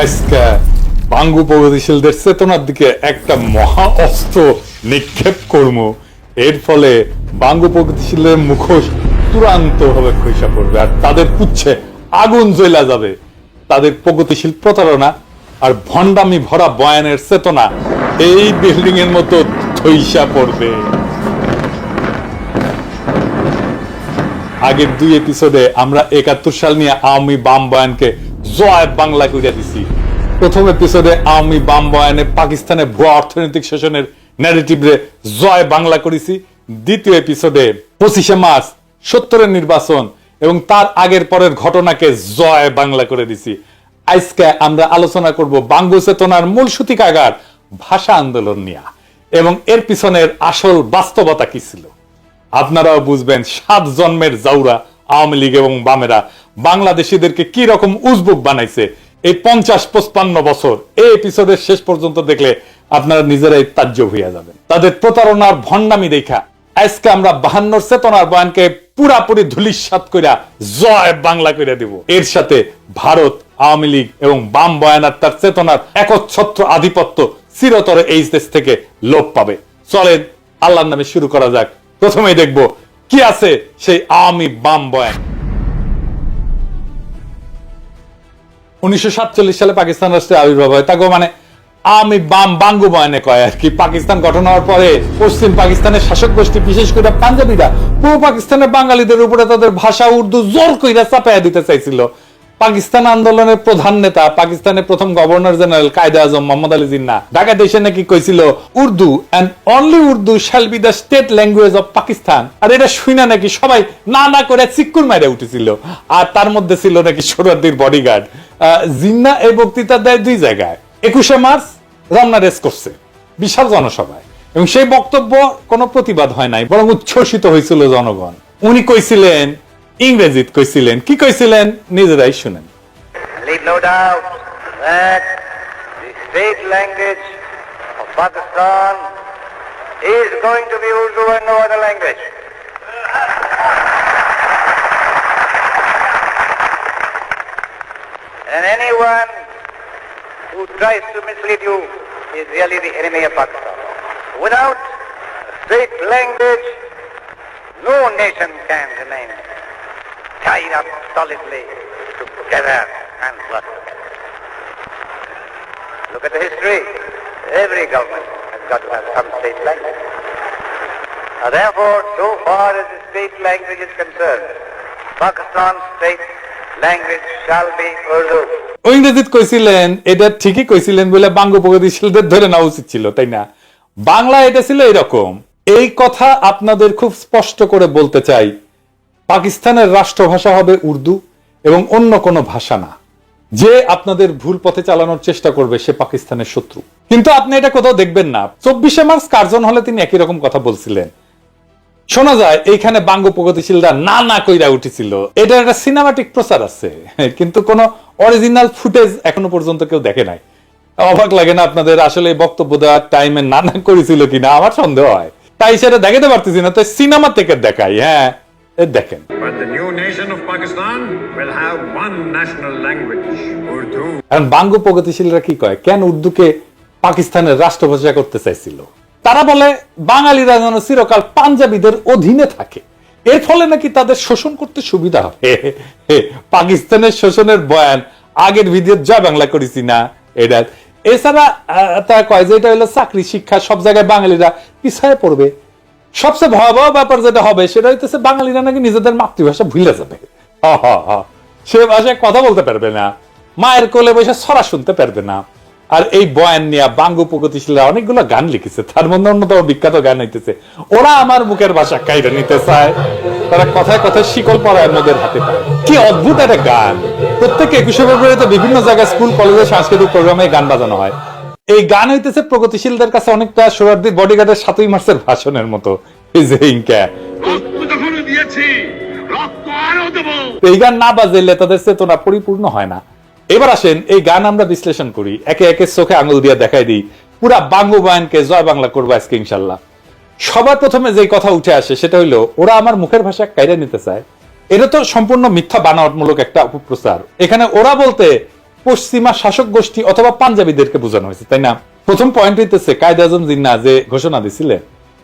আজকে বাঙ্গু প্রগতিশীলদের চেতনার দিকে একটা মহা অস্ত্র নিক্ষেপ করব, এর ফলে বাঙ্গু প্রগতিশীলের মুখোশ চূড়ান্ত ভাবে খসে পড়বে আর তাদের পুচ্ছে আগুন জ্বলা যাবে। তাদের প্রগতিশীল প্রতারণা আর ভণ্ডামি ভরা বয়ানের চেতনা এই বিল্ডিং এর মতো ধইসা পড়বে। আগের 2 এপিসোডে আমরা 71 সাল নিয়ে আওয়ামী বাম বয়ানকে জয় বাংলা কইরা দিছি। প্রথম এপিসোডে আওয়ামী বাম বয়ানে পাকিস্তানের ভুয়া অর্থনৈতিক শোষণের ন্যারেটিভে জয় বাংলা করেছি। দ্বিতীয় এপিসোডে 25শে মার্চ 70-এর নির্বাচন এবং তার আগের পরের ঘটনাকে জয় বাংলা করে দিছি। আজকে আমরা আলোচনা করব বাঙ্গু চেতনার মূল সূতিকাগার ভাষা আন্দোলন নিয়ে এবং এর পিছনের আসল বাস্তবতা কি ছিল। আপনারাও বুঝবেন 7 জন্মের জাউরা আওয়ামী লীগ এবং বামেরা বাংলাদেশিদেরকে কি রকম উজবুক বানাইছে এই 50-55 বছর। এই এপিসোডের শেষ পর্যন্ত দেখলে আপনারা নিজেরাই তাজ্জব হইয়া যাবেন। তাদের প্রতারণার ভণ্ডামি দেখা আজকে আমরা 52 চেতনার বয়ানকে পুরাপুরি ধূলিসাৎ কইরা জয় বাংলা কইরা দিব। এর সাথে ভারত, আওয়ামী লীগ এবং বাম বয়ান আর তার চেতনার একচ্ছত্র আধিপত্য চিরতরে এই দেশ থেকে লোপ পাবে। চলেন আল্লাহর নামে শুরু করা যাক। প্রথমেই দেখব কি আছে সেই আওয়ামী বাম বয়ান। 1947 সালে পাকিস্তান রাষ্ট্রের আবির্ভাব হয়। তাকে মানে আওয়ামী বাম বাঙ্গু বয়ানে কয় আর কি। পাকিস্তান গঠন হওয়ার পরে পশ্চিম পাকিস্তানের শাসক গোষ্ঠী বিশেষ করে পাঞ্জাবিরা পূর্ব পাকিস্তানের বাঙালিদের উপরে তাদের ভাষা উর্দু জোর কইরা চাপাইয়া দিতে চাইছিল। পাকিস্তান আন্দোলনের প্রধান নেতা পাকিস্তানের প্রথম গভর্নর জেনারেল কায়েদে আজম মোহাম্মদ আলী জিন্নাহ ঢাকাতে এসে নাকি কইছিল Urdu and only Urdu shall be the state language of Pakistan. আর এটা শুনে নাকি সবাই না না করে চিক্কুর মাইরে উঠেছিল। আর তার মধ্যে ছিল নাকি সোহরাওয়ার্দীর বডিগার্ড। জিন্নাহ এই বক্তৃতা দেয় 2 জায়গায়। 21শে মার্চ রমনা রেস করছে বিশাল জনসভায় এবং সেই বক্তব্য কোনো প্রতিবাদ হয় নাই, বরং উচ্ছ্বসিত হয়েছিল জনগণ। উনি কইছিলেন ইংরেজিত কইছিলেন, কি কইছিলেন নিজেরাই শুনেন। Leave no doubt that the state language of Pakistan is going to be Urdu and no other language. And anyone who tries to mislead you is really the enemy of Pakistan. Without a state language, no nation can remain tied up solidly together and prosper. Look at the history. Every government has got to have some state language. Therefore, so far as the state language is concerned, Pakistan's state language shall be Urdu. ইংরেজিত কইছিলেন, এটা ঠিকই কইছিলেন বলে বাঙ্গু প্রগতিশীলদের ধরে নেওয়া উচিত ছিল, তাই না? বাংলা এটা ছিল এরকম। এই কথা আপনাদের খুব স্পষ্ট করে বলতে চাই, পাকিস্তানের রাষ্ট্রভাষা হবে উর্দু এবং অন্য কোনো ভাষা না। যে আপনাদের ভুল পথে চালানোর চেষ্টা করবে সে পাকিস্তানের শত্রু। কিন্তু আপনি এটা কোথাও দেখবেন না। 24শে মার্চ কার্জন হলে তিনি একই রকম কথা বলছিলেন। শোনা যায় এইখানে বাঙ্গু প্রগতিশীলরা না না কইরা উঠেছিল। এটা একটা সিনেমাটিক প্রচার আছে, কিন্তু কোনো অরিজিনাল ফুটেজ এখনো পর্যন্ত কেউ দেখে নাই। অবাক লাগে না আপনাদের? আসলে বক্তব্য দেওয়ার টাইমে না না করেছিল কিনা আমার সন্দেহ হয়, তাই সেটা দেখাতে পারতেছি না, তাই সিনেমা থেকে দেখাই। হ্যাঁ দেখেন, বাঙ্গু প্রগতিশীলরা কি কয়, কেন উর্দুকে পাকিস্তানের রাষ্ট্রভাষা করতে চাইছিল? তারা বলে বাঙালিরা যেন চিরকাল পাঞ্জাবিদের অধীনে থাকে, এর ফলে নাকি তাদের শোষণ করতে সুবিধা হবে। পাকিস্তানের শোষণের বয়ান আগের ভিডিও জয় বাংলা করেছি না এটা। এছাড়া তারা কয় যে এটা হলো চাকরি শিক্ষা সব জায়গায় বাঙালিরা পিছায় পড়বে। সবচেয়ে ভয়াবহ ব্যাপার যেটা হবে সেটা হইতেছে বাঙালিরা নাকি নিজেদের মাতৃভাষা ভুলে যাবে। সে ভাষায় কথা বলতে পারবে না, মায়ের কোলে বসে ছড়া শুনতে পারবে না। আর এই বয়ান নিয়ে বাঙ্গু প্রগতিশীলরা অনেকগুলো গান লিখেছে, তার মধ্যে অন্যতম বিখ্যাত গান হইতেছে ওরা আমার মুখের ভাষা কাইরা নিতে চায়। তারা কথায় কথায় শিকল পরায় মোদের হাতে পায়। কি অদ্ভুত একটা গান। প্রত্যেক 21শে ফেব্রুয়ারিতে বিভিন্ন জায়গায় স্কুল কলেজে সাংস্কৃতিক প্রোগ্রামে গান বাজানো হয়। এই গান হইতেছে প্রগতিশীলদের কাছে অনেকটা সোহরাওয়ার্দীর বডিগার্ডের 7ই মার্চের ভাষণের মতো। এই গান না বাজাইলে তাদের চেতনা পরিপূর্ণ হয় না। এবার আসেন এই গান আমরা বিশ্লেষণ করি, একে একে চোখে আঙুল দিয়ে দেখাই দিই। পুরা বাঙ্গু বয়ানকে জয় বাংলা করবো আজকে ইনশাল্লাহ। সবার প্রথমে যে কথা উঠে আসে সেটা হইলো ওরা আমার মুখের ভাষা কাইরা নিতে চায়। এটা তো সম্পূর্ণ মিথ্যা বানাওয়াটমূলক একটা অপপ্রচার। এখানে ওরা বলতে পশ্চিমা শাসক গোষ্ঠী অথবা পাঞ্জাবিদেরকে বোঝানো হয়েছে, তাই না? প্রথম পয়েন্ট হইতেছে কায়েদ আজম জিন্নাহ যে ঘোষণা দিছিলেন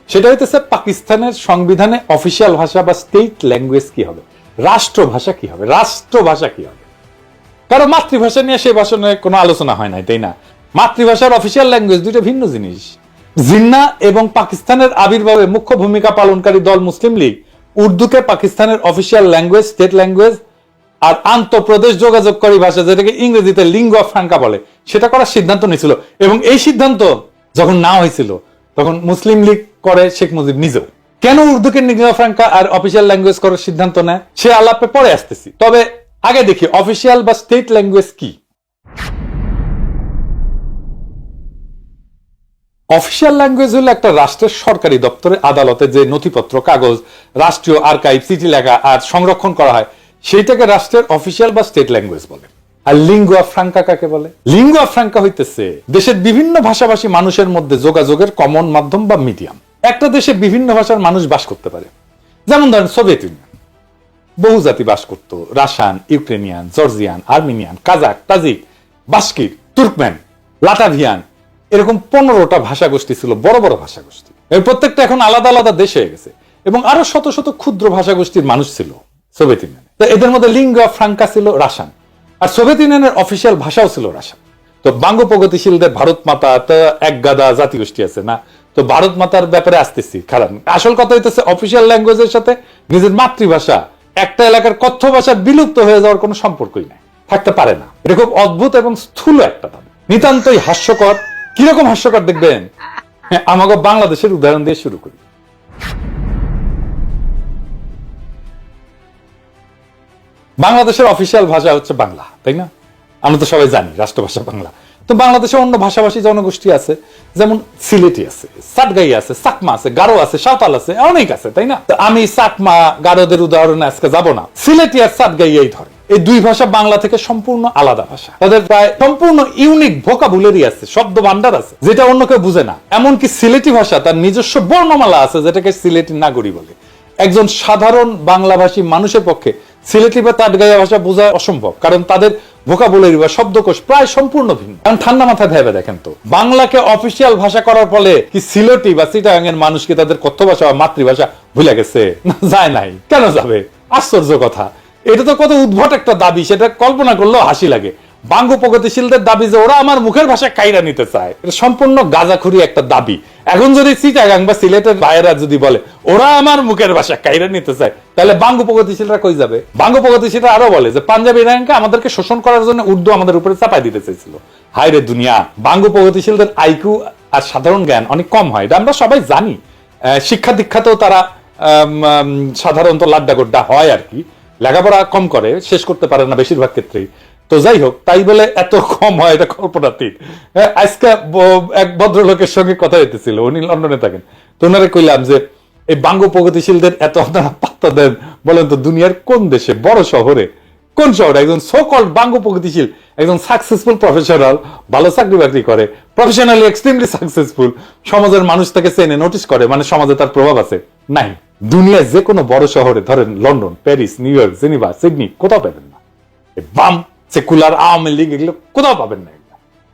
সেটা হইতেছে পাকিস্তানের সংবিধানে অফিসিয়াল ভাষা বা স্টেট ল্যাঙ্গুয়েজ কি হবে, রাষ্ট্রভাষা কি হবে, রাষ্ট্রভাষা কি হবে। কারো মাতৃভাষা নিয়ে সেই ভাষণে কোনো আলোচনা হয় নাই, তাই না? মাতৃভাষার অফিসিয়াল ল্যাঙ্গুয়েজ দুইটা ভিন্ন জিনিস। জিন্নাহ এবং পাকিস্তানের আবির্ভাবে মুখ্য ভূমিকা পালনকারী দল মুসলিম লীগ উর্দুকে পাকিস্তানের অফিসিয়াল ল্যাঙ্গুয়েজ, স্টেট ল্যাঙ্গুয়েজ আর আন্তঃপ্রদেশ যোগাযোগকারী ভাষা, যেটাকে ইংরেজিতে লিঙ্গুয়া ফ্রাঙ্কা বলে, সেটা করার সিদ্ধান্ত নিয়েছিল। এবং এই সিদ্ধান্ত যখন না হয়েছিল তখন মুসলিম লীগ করে শেখ মুজিব নিজেও। কেন উর্দুকে লিঙ্গুয়া ফ্রাঙ্কা আর অফিসিয়াল ল্যাঙ্গুয়েজ করার সিদ্ধান্ত নেয় সে আলাপে পরে আসতেছি, তবে আগে দেখি অফিসিয়াল বা স্টেট ল্যাঙ্গুয়েজ কি। অফিসিয়াল ল্যাঙ্গুয়েজ হলো একটা রাষ্ট্রের সরকারি দপ্তরে, আদালতে যে নথিপত্র, কাগজ, রাষ্ট্রীয় আর্কাইভ, চিঠি লেখা আর সংরক্ষণ করা হয় সেইটাকে রাষ্ট্রের অফিসিয়াল বা স্টেট ল্যাঙ্গুয়েজ বলে। আর লিঙ্গুয়া ফ্রাঙ্কা কাকে বলে? লিঙ্গুয়া ফ্রাঙ্কা হইতেছে দেশের বিভিন্ন ভাষাভাষী মানুষের মধ্যে যোগাযোগের কমন মাধ্যম বা মিডিয়াম। একটা দেশে বিভিন্ন ভাষার মানুষ বাস করতে পারে, যেমন ধরেন সোভিয়েত ইউনিয়ন, বহু জাতি বাস করত, Russian, Ukrainian, Georgian, Armenian, Kazakh, Tajik, Bashkir, Turkmen, Latvian, এরকম 15টা ভাষা গোষ্ঠী ছিল, বড় বড় ভাষা গোষ্ঠী। এর প্রত্যেকটা এখন আলাদা আলাদা দেশ হয়ে গেছে এবং আরো শত শত ক্ষুদ্র ভাষা গোষ্ঠীর মানুষ ছিল সোভিয়েত ইউনিয়নে। তো এদের মধ্যে লিঙ্গুয়া ফ্রাঙ্কা ছিল রাশিয়ান, আর সোভিয়েত ইউনিয়নের অফিসিয়াল ভাষাও ছিল রাশিয়ান। তো বাঙ্গ প্রগতিশীলদের ভারত মাতা তো এক গাদা জাতিগোষ্ঠী আছে না, তো ভারত মাতার ব্যাপারে আসতেছি। কারণ আসল কথা হইতেছে অফিসিয়াল ল্যাঙ্গুয়েজের সাথে নিজের মাতৃভাষা, একটা এলাকার কথ্য ভাষা বিলুপ্ত হয়ে যাওয়ার কোনো সম্পর্কই নাই, থাকতে পারে না। এটা খুব অদ্ভুত এবং স্থূল একটা দাবি, নিতান্তই হাস্যকর। কিরকম হাস্যকর দেখবেন, আমাকে বাংলাদেশের উদাহরণ দিয়ে শুরু করি। বাংলাদেশের অফিসিয়াল ভাষা হচ্ছে বাংলা, তাই না? আমরা তো সবাই জানি রাষ্ট্রভাষা বাংলা। তো বাংলাদেশে অন্য ভাষাভাষী জনগোষ্ঠী আছে, যেমন সিলেটি আছে, সাতগাই আছে, চাকমা আছে, গারো আছে, সাঁওতাল আছে, অনেক আছে, তাই না? আমি চাকমা গারোদের উদাহরণে আজকে যাব না, সিলেটি আর সাতগাই এই ধরে। এই দুই ভাষা বাংলা থেকে সম্পূর্ণ আলাদা ভাষা, তাদের প্রায় সম্পূর্ণ ইউনিক ভোকাবুলারি আছে, শব্দ ভান্ডার আছে, যেটা অন্য কেউ বুঝে না। এমনকি সিলেটি ভাষা তার নিজস্ব বর্ণমালা আছে, যেটাকে সিলেটি নাগরী বলে। একজন সাধারণ বাংলাভাষী মানুষের পক্ষে সিলেটি বা তাটগাইয়া ভাষা বোঝা অসম্ভব, কারণ তাদের ভোকাবুলারি বা শব্দকোষ প্রায় সম্পূর্ণ ভিন্ন। কারণ ঠান্ডা মাথায় ভেবে দেখেন তো, বাংলাকে অফিসিয়াল ভাষা করার ফলে কি সিলেটি বা চিটাগাং এর মানুষকে তাদের কথ্য ভাষা বা মাতৃভাষা ভুলে গেছে? যায় নাই। কেন যাবে? আশ্চর্য কথা। এটা তো কত উদ্ভট একটা দাবি, সেটা কল্পনা করলেও হাসি লাগে। বাঙ্গ প্রগতিশীলদের দাবি যে ওরা আমার মুখের ভাষা কাইরা নিতে চায়, এটা সম্পূর্ণ গাঁজাখুরি একটা দাবি। এখন যদি চিটাগাং বা সিলেটের বাইরা যদি বলে ওরা আমার মুখের ভাষা কাইরা নিতে চায়, তাহলে বাঙ্গ প্রগতিশীলরা কই যাবে? বাঙ্গ প্রগতিশীলরা আরো বলে যে পাঞ্জাবি ইরানকে আমাদেরকে শোষণ করার জন্য উর্দু আমাদের উপরে চাপাই দিতে চাইছিল। হায় রে দুনিয়া! বাঙ্গ প্রগতিশীলদের আইকিউ আর সাধারণ জ্ঞান অনেক কম হয়, এটা আমরা সবাই জানি। শিক্ষা দীক্ষাতেও তারা সাধারণত লাড্ডা গোড্ডা হয় আর কি, লেখাপড়া কম করে, শেষ করতে পারে না বেশিরভাগ ক্ষেত্রেই। তো যাই হোক, তাই বলে এত কম হয় এটা কল্পনাতীত। আজকে এক ভদ্রলোকের সঙ্গে কথা হইতেছিল, উনি লন্ডনে থাকেন। তো ওনারে কইলাম যে এই বাঙ্গ প্রগতিশীলদের এত আপনারা পাত্তা দেন, বলেন তো দুনিয়ার কোন দেশে, বড় শহরে, কোন শহরে একজন সো কল্ড বাঙ্গ প্রগতিশীল, একজন সাকসেসফুল প্রফেশনাল, ভালো চাকরি বাকরি করে, প্রফেশনালি এক্সট্রিমলি সাকসেসফুল, সমাজের মানুষ তাকে চেনে, নোটিস করে, মানে সমাজে তার প্রভাব আছে? নাই। দুনিয়ার যে কোনো বড় শহরে, ধরেন London, Paris, new York, Geneva, Sydney, কোথাও পাবেন না। বাম সেকুলার আওয়ামী লীগ এগুলো কোথাও পাবেন না।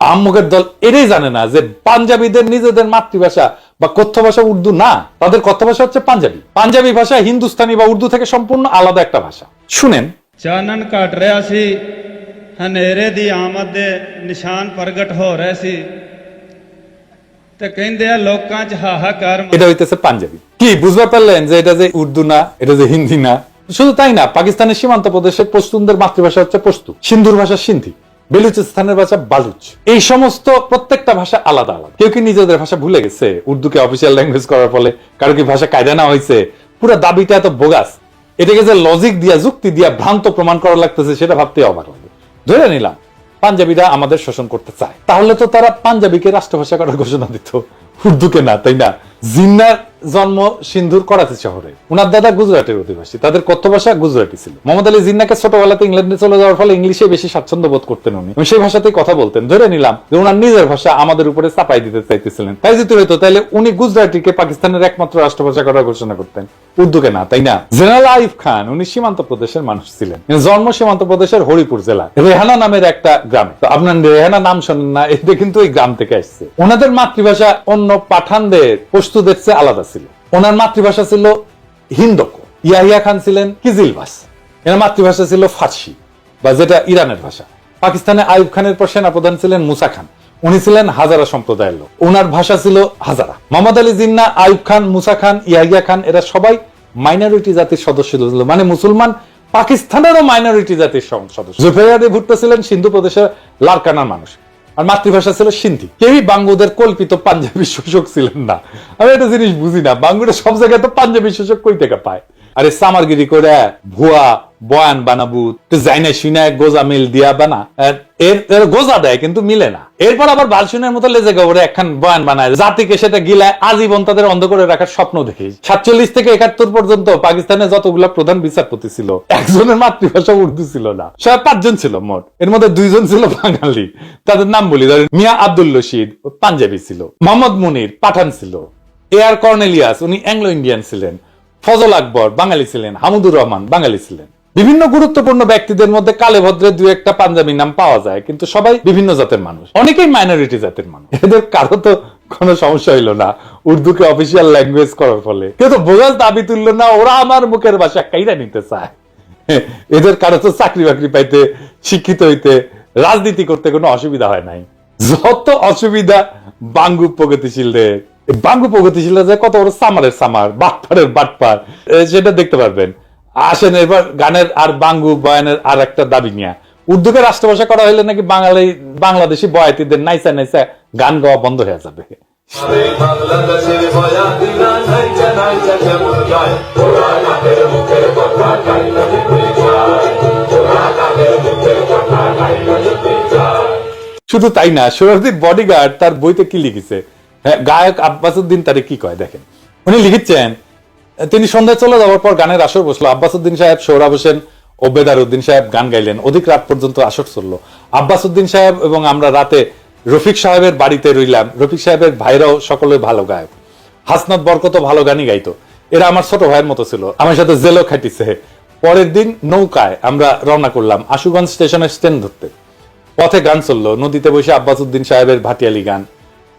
আহম্মকের দল এটাই জানে না যে পাঞ্জাবিদের নিজেদের মাতৃভাষা বা কথ্য ভাষা উর্দু না, তাদের কথ্য ভাষা হচ্ছে পাঞ্জাবি। পাঞ্জাবি ভাষা হিন্দুস্তানি বা উর্দু থেকে সম্পূর্ণ আলাদা একটা ভাষা। শুনেন, ਚਾਨਣ ਘਟ ਰਿਹਾ ਸੀ, ਹਨੇਰੇ ਦੀ ਆਮਦ ਦੇ ਨਿਸ਼ਾਨ ਪ੍ਰਗਟ ਹੋ ਰਹੇ ਸੀ ਤੇ ਕਹਿੰਦੇ ਆ ਲੋਕਾਂ 'ਚ ਹਾਹਾਕਾਰ। এটা হইতেছে পাঞ্জাবি। কি বুঝতে পারলেন যে এটা যে উর্দু না, এটা যে হিন্দি না? শুধু তাই না, পাকিস্তানের সীমান্ত প্রদেশের পশতুনদের মাতৃভাষা হচ্ছে পশতু, সিন্ধুর ভাষা সিন্ধি, বেলুচিস্তানের ভাষা বালুচ। এই সমস্ত প্রত্যেকটা ভাষা আলাদা আলাদা। কেউ কি নিজেদের ভাষা ভুলে গেছে উর্দুকে অফিসিয়াল ল্যাঙ্গুয়েজ করার ফলে? কারো কি ভাষা কায়দা না হয়েছে? পুরো দাবিটা এত বোগাস, এটাকে যে লজিক দিয়া, যুক্তি দিয়া ভ্রান্ত প্রমাণ করা লাগতেছে, সেটা ভাবতে অবাক লাগে। ধরে নিলাম পাঞ্জাবিরা আমাদের শোষণ করতে চায়, তাহলে তো তারা পাঞ্জাবিকে রাষ্ট্রভাষা করার ঘোষণা দিত, উর্দুকে না, তাই না? জিন্নার জন্ম সিন্ধুর করাচি শহরে। উনার দাদা গুজরাটের অধিবাসী, তাদের কথ্য ভাষা গুজরাটি ছিল। মোহাম্মদ আলী জিন্নাকে ছোটবেলাতে ইংল্যান্ডে চলে যাওয়ার ফলে ইংলিশে বেশি স্বাচ্ছন্দ্য বোধ করতেন উনি, সেই ভাষাতেই কথা বলতেন। ধরে নিলাম যে উনার নিজের ভাষা আমাদের উপরে চাপাই দিতে চাইতেছিলেন। তাই যদি হইতো তাহলে উনি গুজরাটিকে পাকিস্তানের একমাত্র রাষ্ট্রভাষা করার ঘোষণা করতেন, উর্দুকে না, তাই না? জেনারেল আইয়ুব খান উনি সীমান্ত প্রদেশের মানুষ ছিলেন, জন্ম সীমান্ত প্রদেশের হরিপুর জেলা রেহানা নামের একটা গ্রামে। তো আপনার রেহানা নাম শোনেন না, এটা কিন্তু ওই গ্রাম থেকে আসছে। ওনাদের মাতৃভাষা অন্য পাঠানদের পশতুদের চেয়ে আলাদা ছিল। ওনার মাতৃভাষা ছিল হিন্দকো। ইয়াহিয়া খান ছিলেন কিজিলবাস, এর মাতৃভাষা ছিল ফার্সি বা যেটা ইরানের ভাষা। পাকিস্তানে আইয়ুব খানের পর সেনাপ্রধান ছিলেন মুসা খান, উনি ছিলেন হাজারা সম্প্রদায়ের লোক, ওনার ভাষা ছিল হাজারা। মোহাম্মদ আলী জিন্নাহ, আইয়ুব খান, মুসা খান, ইয়াহিয়া খান এরা সবাই মাইনরিটি জাতির সদস্য ছিল, মানে মুসলমান পাকিস্তানেরও মাইনরিটি জাতির সদস্য। জুলফিকার আলী ভুট্টো ছিলেন সিন্ধু প্রদেশের লারকানার মানুষ, আর মাতৃভাষা ছিল সিন্ধি। কেউই বাঙ্গুদের কল্পিত পাঞ্জাবি শোষক ছিলেন না। আমি একটা জিনিস বুঝি না, বাঙ্গুরা সব জায়গায় তো পাঞ্জাবি শোষক কই থেকে পায়? আরে সামারগিরি করে ভুয়া বয়ান বানাবু, জাইনা শুনা গোজা মিল দিয়া বানা, এর গোজা দেয় কিন্তু মিলে না। এরপর আবার বালসুনের মতো লেজে গবরে একখান বয়ান বানায়, জাতিকে সেটা গিলায় আজীবন তাদের অন্ধ করে রাখার স্বপ্ন দেখি। 47 থেকে 71 পর্যন্ত পাকিস্তানে যতগুলা প্রধান বিচারপতি ছিল, একজনের মাতৃভাষা উর্দু ছিল না। সব 5 জন ছিল মোট, এর মধ্যে 2 জন ছিল বাঙালি। তাদের নাম বলি, ধরেন মিয়া আব্দুল রশিদ পাঞ্জাবি ছিল, মোহাম্মদ মুনির পাঠান ছিল, এআর কর্নেলিয়াস উনি অ্যাংলো ইন্ডিয়ান ছিলেন, ফজল আকবর বাঙালি ছিলেন, হামুদুর রহমান বাঙালি ছিলেন। বিভিন্ন গুরুত্বপূর্ণ ব্যক্তিদের মধ্যে কালে ভদ্রে 2-1টা পাঞ্জাবি নাম পাওয়া যায়, কিন্তু সবাই বিভিন্ন জাতের মানুষ, অনেকেই মাইনরিটি জাতের মানুষ। এদের কারো তো কোনো সমস্যা হইল না উর্দুকে অফিসিয়াল ল্যাঙ্গুয়েজ করার ফলে, কেউ তো বোঝার দাবি তুললো না, ওরা আমার মুখের ভাষা কাইরা নিতে চায়। এদের কারো তো চাকরি বাকরি পাইতে, শিক্ষিত হইতে, রাজনীতি করতে কোনো অসুবিধা হয় নাই। যত অসুবিধা বাঙ্গু প্রগতিশীলদের। বাঙ্গু প্রগতিশীলরা যে কত বড় সামারের সামার, বাটপারের বাটপার, সেটা দেখতে পারবেন। আসেন এবার গানের আর বাঙ্গু বয়ানের আর একটা দাবি নিয়ে। উর্দুকে রাষ্ট্রভাষা করা হলে নাকি বাংলাদেশি বয়াতিদের নাইসা নাইসা গান গাওয়া বন্ধ হয়ে যাবে। শুধু তাই না, সোহরাওয়ার্দীর বডিগার্ড তার বইতে কি লিখেছে, হ্যাঁ, গায়ক আব্বাসউদ্দিন তারে কি কয় দেখেন। উনি লিখেছেন, তিনি সন্ধ্যায় চলে যাওয়ার পর গানের আসর বসলো। আব্বাসউদ্দিন সাহেব, সোহরাব হোসেন ও বেদারউদ্দিন সাহেব গান গাইলেন। অধিক রাত পর্যন্ত আসর চললো। আব্বাসউদ্দিন সাহেব এবং আমরা রাতে রফিক সাহেবের বাড়িতে রইলাম। রফিক সাহেবের ভাইরাও সকলে ভালো গায়ক, হাসনাত বরকত ভালো গানই গাইতো। এরা আমার ছোট ভাইয়ের মতো ছিল, আমার সাথে জেলও খাটিছে। পরের দিন নৌকায় আমরা রওনা করলাম আশুগঞ্জ স্টেশনের স্ট্যান্ড ধরতে। পথে গান চললো, নদীতে বসে আব্বাসউদ্দিন সাহেবের ভাটিয়ালি গান।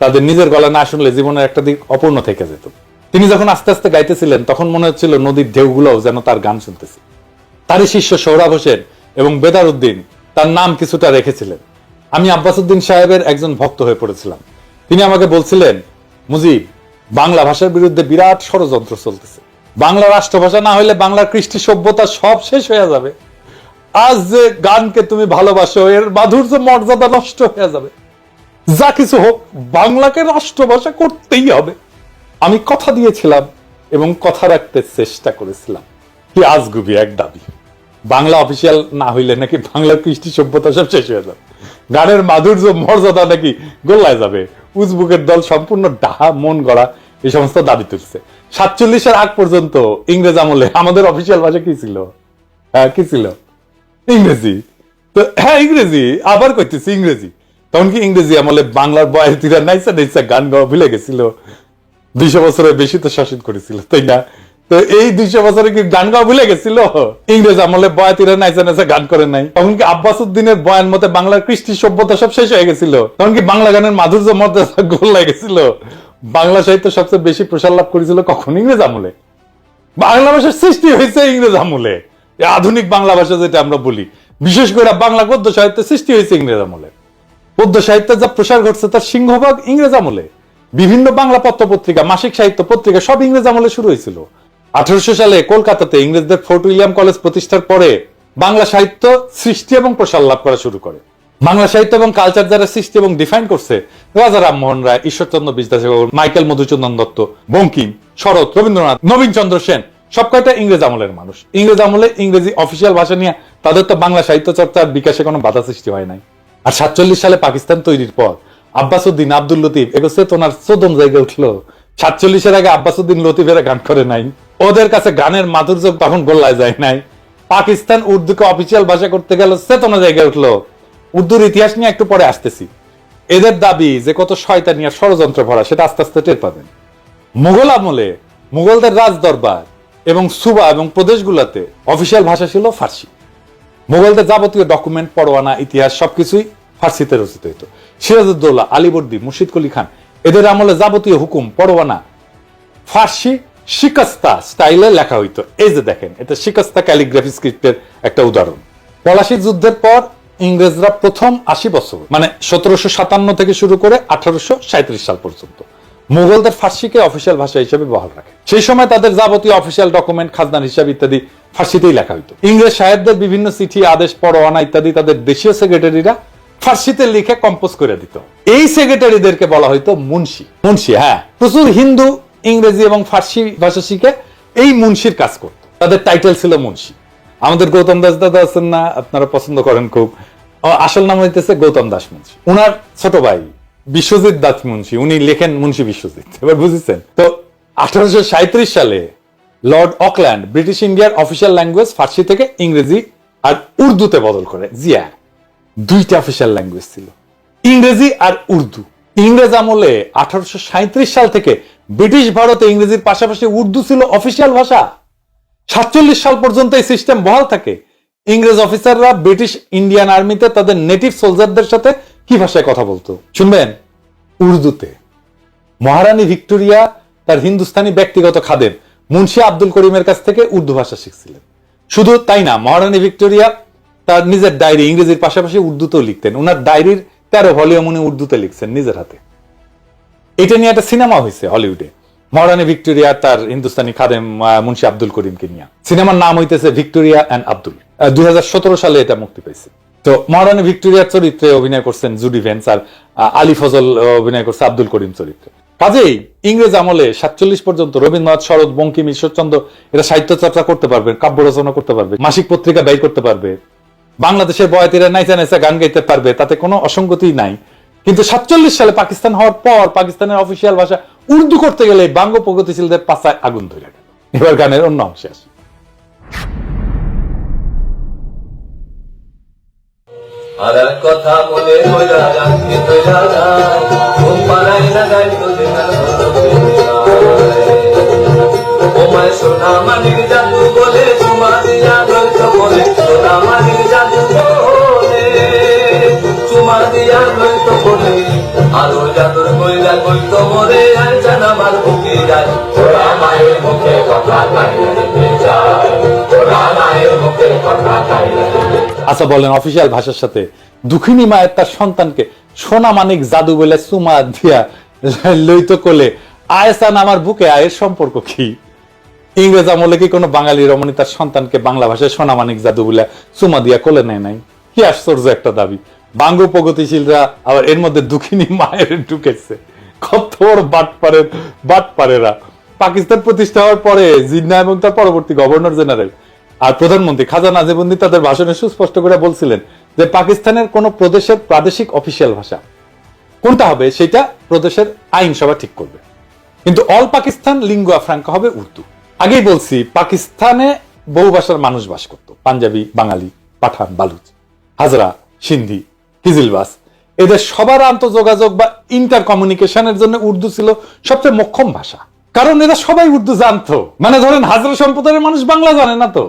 তাদের নিজের গলা না শুনলে জীবনের একটা দিক অপূর্ণ থেকে যেত। তিনি যখন আস্তে আস্তে গাইতেছিলেন তখন মনে হচ্ছিল নদীর ঢেউগুলোও যেন তার গান শুনতেছে। তারই শিষ্য সোহরাব হোসেন এবং বেদারউদ্দিন তার নাম কিছুটা রেখেছিলেন। আমি আব্বাসউদ্দিন সাহেবের একজন ভক্ত হয়ে পড়েছিলাম। তিনি আমাকে বলছিলেন, মুজিব, বাংলা ভাষার বিরুদ্ধে বিরাট ষড়যন্ত্র চলতেছে। বাংলা রাষ্ট্রভাষা না হলে বাংলার কৃষ্টি সভ্যতা সব শেষ হয়ে যাবে। আজ যে গানকে তুমি ভালোবাসো, এর মাধুর্য মর্যাদা নষ্ট হয়ে যাবে। যা কিছু হোক, বাংলাকে রাষ্ট্রভাষা করতেই হবে। আমি কথা দিয়েছিলাম এবং কথা রাখতে চেষ্টা করেছিলাম। কি আজগুবি এক দাবি, বাংলা অফিসিয়াল না হইলে নাকি বাংলার কৃষ্টি সভ্যতা সব শেষ হয়ে যাবে, গানের মাধুর্য মর্যাদা নাকি গোল্লায় যাবে। উজবুকের দল সম্পূর্ণ ডাহা মন গড়া এই সমস্ত দাবি তুলছে। 47-এর আগ পর্যন্ত ইংরেজ আমলে আমাদের অফিসিয়াল ভাষা কি ছিল? হ্যাঁ, কি ছিল? ইংরেজি। তো হ্যাঁ, ইংরেজি, আবার কইতেছি ইংরেজি। তখন কি ইংরেজি আমলে বাংলার বয়াতিরা নাইসা নাইসা গান গাওয়া ভুলে গেছিল? 200 বছরের বেশি তো শাসন করেছিল, তাই না? তো এই 200 বছরে কি গান গাওয়া ভুলে গেছিল? ইংরেজ আমলে বয়াতিরা নাইসা নাইসা গান করে নাই? তখন কি আব্বাসউদ্দিনের বয়ান মতে বাংলার কৃষ্টি সভ্যতা সব শেষ হয়ে গেছিল? তখন কি বাংলা গানের মাধুর্য মর্যাদা গোল্লায় গেছিল? বাংলা সাহিত্য সবচেয়ে বেশি প্রসার লাভ করেছিল কখন? ইংরেজ আমলে। বাংলা ভাষার সৃষ্টি হয়েছে ইংরেজ আমলে। আধুনিক বাংলা ভাষা যেটা আমরা বলি, বিশেষ করে বাংলা গদ্য সাহিত্যের সৃষ্টি হয়েছে ইংরেজ আমলে। পদ্য সাহিত্যের যা প্রসার ঘটছে তার সিংহভাগ ইংরেজ আমলে। বিভিন্ন বাংলা পত্র পত্রিকা, মাসিক সাহিত্য পত্রিকা সব ইংরেজ আমলে শুরু হয়েছিল। 1800 সালে কলকাতাতে ইংরেজদের ফোর্ট উইলিয়াম কলেজ প্রতিষ্ঠার পরে বাংলা সাহিত্য সৃষ্টি এবং প্রসার লাভ করা শুরু করে। বাংলা সাহিত্য এবং কালচার যারা সৃষ্টি এবং ডিফাইন করছে, রাজা রামমোহন রায়, ঈশ্বরচন্দ্র বিদ্যাসাগর, মাইকেল মধুসূদন দত্ত, বঙ্কিম, শরৎ, রবীন্দ্রনাথ, নবীন চন্দ্র সেন, সব কয়টা ইংরেজ আমলের মানুষ। ইংরেজ আমলে ইংরেজি অফিসিয়াল ভাষা নিয়ে তাদের তো বাংলা সাহিত্য চর্চার বিকাশে কোনো বাধা সৃষ্টি হয় নাই। আর 47 সালে পাকিস্তান তৈরির পর আব্বাসউদ্দিন, আব্দুল লতিফ এগো চেতনার চোদন জায়গায় উঠলো। 47-এর আগে আব্বাসউদ্দিন লতিফেরা গান করে নাই, ওদের কাছে গানের মাধুর্য তখন গোল্লায় যায় নাই। পাকিস্তান উর্দুকে অফিসিয়াল ভাষা করতে গেল চেতনা জায়গায় উঠলো। উর্দুর ইতিহাস নিয়ে একটু পরে আসতেছি। এদের দাবি যে কত শয়তানি আর ষড়যন্ত্র ভরা সেটা আস্তে আস্তে টের পাবেন। মুঘল আমলে মুঘলদের রাজ দরবার এবং সুবা এবং প্রদেশগুলোতে অফিসিয়াল ভাষা ছিল ফার্সি। মুঘলদের যাবতীয় ডকুমেন্ট, পরোয়ানা, ইতিহাস সবকিছুই ফার্সিতে রচিত হইতো। সিরাজউদ্দৌলা, আলীবর্দী, মুর্শিদ কুলি খান এদের আমলে যাবতীয় হুকুম, পরোয়ানা ফার্সি শিকাস্তা স্টাইলে লেখা হইতো। এই যে দেখেন, এটা শিকাস্তা ক্যালিগ্রাফি স্ক্রিপ্টের একটা উদাহরণ। পলাশী যুদ্ধের পর ইংরেজরা প্রথম 80 বছর মানে 1757 থেকে শুরু করে 1837 সাল পর্যন্ত মুঘলদের ফার্সিকে অফিসিয়াল ভাষা হিসেবে বহাল রাখে। সেই সময় তাদের যাবতীয় অফিসিয়াল ডকুমেন্ট, খাজনার হিসাব ইত্যাদি ফার্সিতেই লেখা হইতো। ইংরেজ সাহেবদের বিভিন্ন চিঠি, আদেশ, পরোয়ানা ইত্যাদি তাদের দেশীয় সেক্রেটারিরা ফার্সিতে লিখে কম্পোজ করে দিত। এই সেক্রেটারিদেরকে বলা হইতো মুন্সি। মুন্সি, হ্যাঁ, প্রচুর হিন্দু ইংরেজি এবং ফার্সি ভাষা শিখে এই মুন্সির কাজ করত। তাদের টাইটেল ছিল মুন্সি। আমাদের গৌতম দাস দাদা আছেন না, আপনারা পছন্দ করেন খুব, আসল নাম হইতেছে গৌতম দাস মুন্সি। উনার ছোট ভাই বিশ্বজিৎ দাস মুন্সি, উনি লেখেন মুন্সি বিশ্বজিৎ। এবার বুঝেছেন তো? 1837 সালে লর্ড অকল্যান্ড ব্রিটিশ ইন্ডিয়ার অফিসিয়াল ল্যাঙ্গুয়েজ ফার্সি থেকে ইংরেজি আর উর্দুতে বদল করে। জিয়া, দুইটা অফিসিয়াল ল্যাঙ্গুয়েজ ছিল, ইংরেজি আর উর্দু। ইংরেজ আমলে 1837 সাল থেকে ব্রিটিশ ভারতে ইংরেজির পাশাপাশি উর্দু ছিল অফিসিয়াল ভাষা। 47 সাল পর্যন্ত এই সিস্টেম বহাল থাকে। ইংরেজ অফিসাররা ব্রিটিশ ইন্ডিয়ান আর্মিতে তাদের নেটিভ সোলজারদের সাথে কি ভাষায় কথা বলতো শুনবেন? উর্দুতে। মহারানী ভিক্টোরিয়া তার হিন্দুস্তানি ব্যক্তিগত খাদেম মুন্সি আব্দুল করিমের কাছ থেকে উর্দু ভাষা শিখছিলেন। শুধু তাই না, মহারানী ভিক্টোরিয়া তার নিজের ডায়েরি ইংরেজির পাশাপাশি উর্দুতেও লিখতেন। ওনার ডায়েরির 13 ভলিউম উনি উর্দুতে লিখছেন নিজের হাতে। এটা নিয়ে একটা সিনেমা হয়েছে হলিউডে, মহারানী ভিক্টোরিয়া তার হিন্দুস্তানি খাদেম মুন্সি আব্দুল করিমকে নিয়ে। সিনেমার নাম হইতেছে ভিক্টোরিয়া অ্যান্ড আব্দুল। 2017 সালে এটা মুক্তি পেয়েছে। তো মহারানী ভিক্টোরিয়ার চরিত্রে অভিনয় করছেন জুডি ভেন্স, আর আলী ফজল অভিনয় করছে আব্দুল করিম চরিত্রে। কাজেই ইংরেজ আমলে 47 পর্যন্ত রবীন্দ্রনাথ, শরৎ, বঙ্কিম, ঈশ্বরচন্দ্র এরা সাহিত্য চর্চা করতে পারবে, কাব্য রচনা করতে পারবে, মাসিক পত্রিকা ব্যয় করতে পারবে, বাংলাদেশের বয়াতিরা নাইচা নাইচা গান গাইতে পারবে, তাতে কোনো অসঙ্গতি নাই। কিন্তু 47 সালে পাকিস্তান হওয়ার পর পাকিস্তানের অফিসিয়াল ভাষা উর্দু করতে গেলে বাঙ্গ প্রগতিশীলদের পাছায় আগুন ধরে গেল। এবার গানের অন্য অংশে আসি। আর এক কথা মনে কইরা রাখি কইরা যায় ঘুম পাড়াই না গাই তো দেখার ও মায় সোনা মানিক জাদু বলে চুমা দিয়া লইত বলে সোনা মানিক জাদু বলে চুমা দিয়া লইত বলে আরো জাদুর কইরা কইত মরে আর জানা মার বুকে যায় ওরা মায়ের মুখে কথা কাইতে যায় ওরা মায়ের মুখে কথা কাইতে। আচ্ছা বলেন, অফিসিয়াল ভাষার সাথে দুঃখিনী মায়ের তার সন্তানকে সোনা মানিক জাদু বলে চুমা দিয়া লইত কোলে আয়সান আমার বুকে, আয়ের সম্পর্ক কি? ইংরেজ আমলে কি কোনো বাঙালি রমণী তার সন্তানকে বাংলা ভাষায় সোনা মানিক জাদু বলে চুমা দিয়া কোলে নেয় নাই? কি আশ্চর্য একটা দাবি। বাঙ্গ প্রগতিশীলরা আবার এর মধ্যে দুঃখিনী মায়ের ঢুকেছে। কত বড় বাটপারেরা। পাকিস্তান প্রতিষ্ঠা হওয়ার পরে জিন্নাহ এবং তার পরবর্তী গভর্নর জেনারেল আর প্রধানমন্ত্রী খাজা নাজিবুদ্দিন তাদের ভাষণে সুস্পষ্ট করে বলছিলেন যে পাকিস্তানের কোন প্রদেশের প্রাদেশিক অফিসিয়াল ভাষা কোনটা হবে সেটা প্রদেশের আইনসভা ঠিক করবে, কিন্তু অল পাকিস্তান লিঙ্গুয়া ফ্রাঙ্কা হবে উর্দু। আগেই বলছি, পাকিস্তানে বহু ভাষার মানুষ বাস করত, পাঞ্জাবি, বাঙালি, পাঠান, বালুচ, হাজরা, সিন্ধি, কিজিলবাস। এদের সবার আন্তঃযোগাযোগ বা ইন্টার কমিউনিকেশনের জন্য উর্দু ছিল সবচেয়ে মোক্ষম ভাষা, কারণ এরা সবাই উর্দু জানতো। মানে ধরেন হাজরা সম্প্রদায়ের মানুষ বাংলা জানে না তো,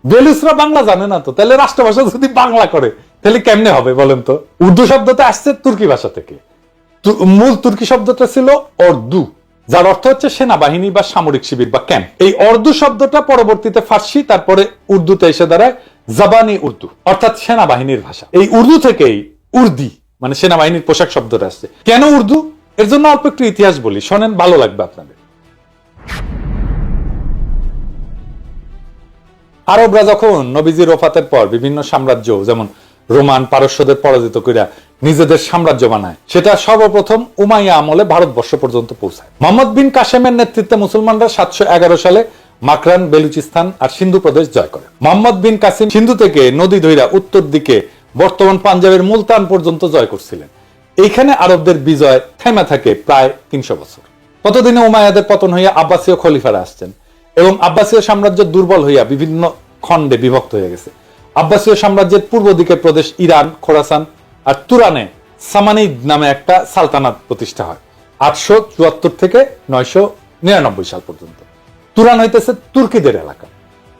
বেলুচরা বাংলা জানে না তো, তাহলে রাষ্ট্রভাষা যদি বাংলা করে তাহলে কেমনে হবে বলেন তো? উর্দু শব্দটা আসছে তুর্কি ভাষা থেকে। মূল তুর্কি শব্দটা ছিল অর্দু, যার অর্থ হচ্ছে সেনাবাহিনী বা সামরিক শিবির বা ক্যাম্প। এই অর্দু শব্দটা পরবর্তীতে ফার্সি, তারপরে উর্দুতে এসে দাঁড়ায় জাবানি উর্দু, অর্থাৎ সেনাবাহিনীর ভাষা। এই উর্দু থেকেই উর্দি মানে সেনাবাহিনীর পোশাক শব্দটা আসছে। কেন উর্দু? এর জন্য অল্প একটু ইতিহাস বলি, শোনেন, ভালো লাগবে আপনাদের। আরবরা যখন নবীজির ওফাতের পর বিভিন্ন সাম্রাজ্য যেমন রোমান, পারস্যদের পরাজিত কইরা নিজেদের সাম্রাজ্য বানায়, সেটা সর্বপ্রথম উমাইয়া আমলে ভারতবর্ষ পর্যন্ত পৌঁছায়। মোহাম্মদ বিন কাসেমের নেতৃত্বে মুসলমানরা 711 সালে মাকরান, বেলুচিস্তান আর সিন্ধু প্রদেশ জয় করে। মোহাম্মদ বিন কাসিম সিন্ধু থেকে নদী ধইরা উত্তর দিকে বর্তমান পাঞ্জাবের মুলতান পর্যন্ত জয় করছিলেন। এইখানে আরবদের বিজয় থেমে থাকে প্রায় 300 বছর। ততদিনে উমাইয়াদের পতন হইয়া আব্বাসীয় খলিফারা আসছেন এবং আব্বাসীয় সাম্রাজ্য দুর্বল হইয়া বিভিন্ন খণ্ডে বিভক্ত হয়ে গেছে। আব্বাসীয় সাম্রাজ্যের পূর্ব দিকের প্রদেশ ইরান, খোরাসান আর তুরানে সামানিদ নামে একটা সালতানাত প্রতিষ্ঠা হয় 874 থেকে 999 সাল পর্যন্ত। তুরান হইতেছে তুর্কিদের এলাকা।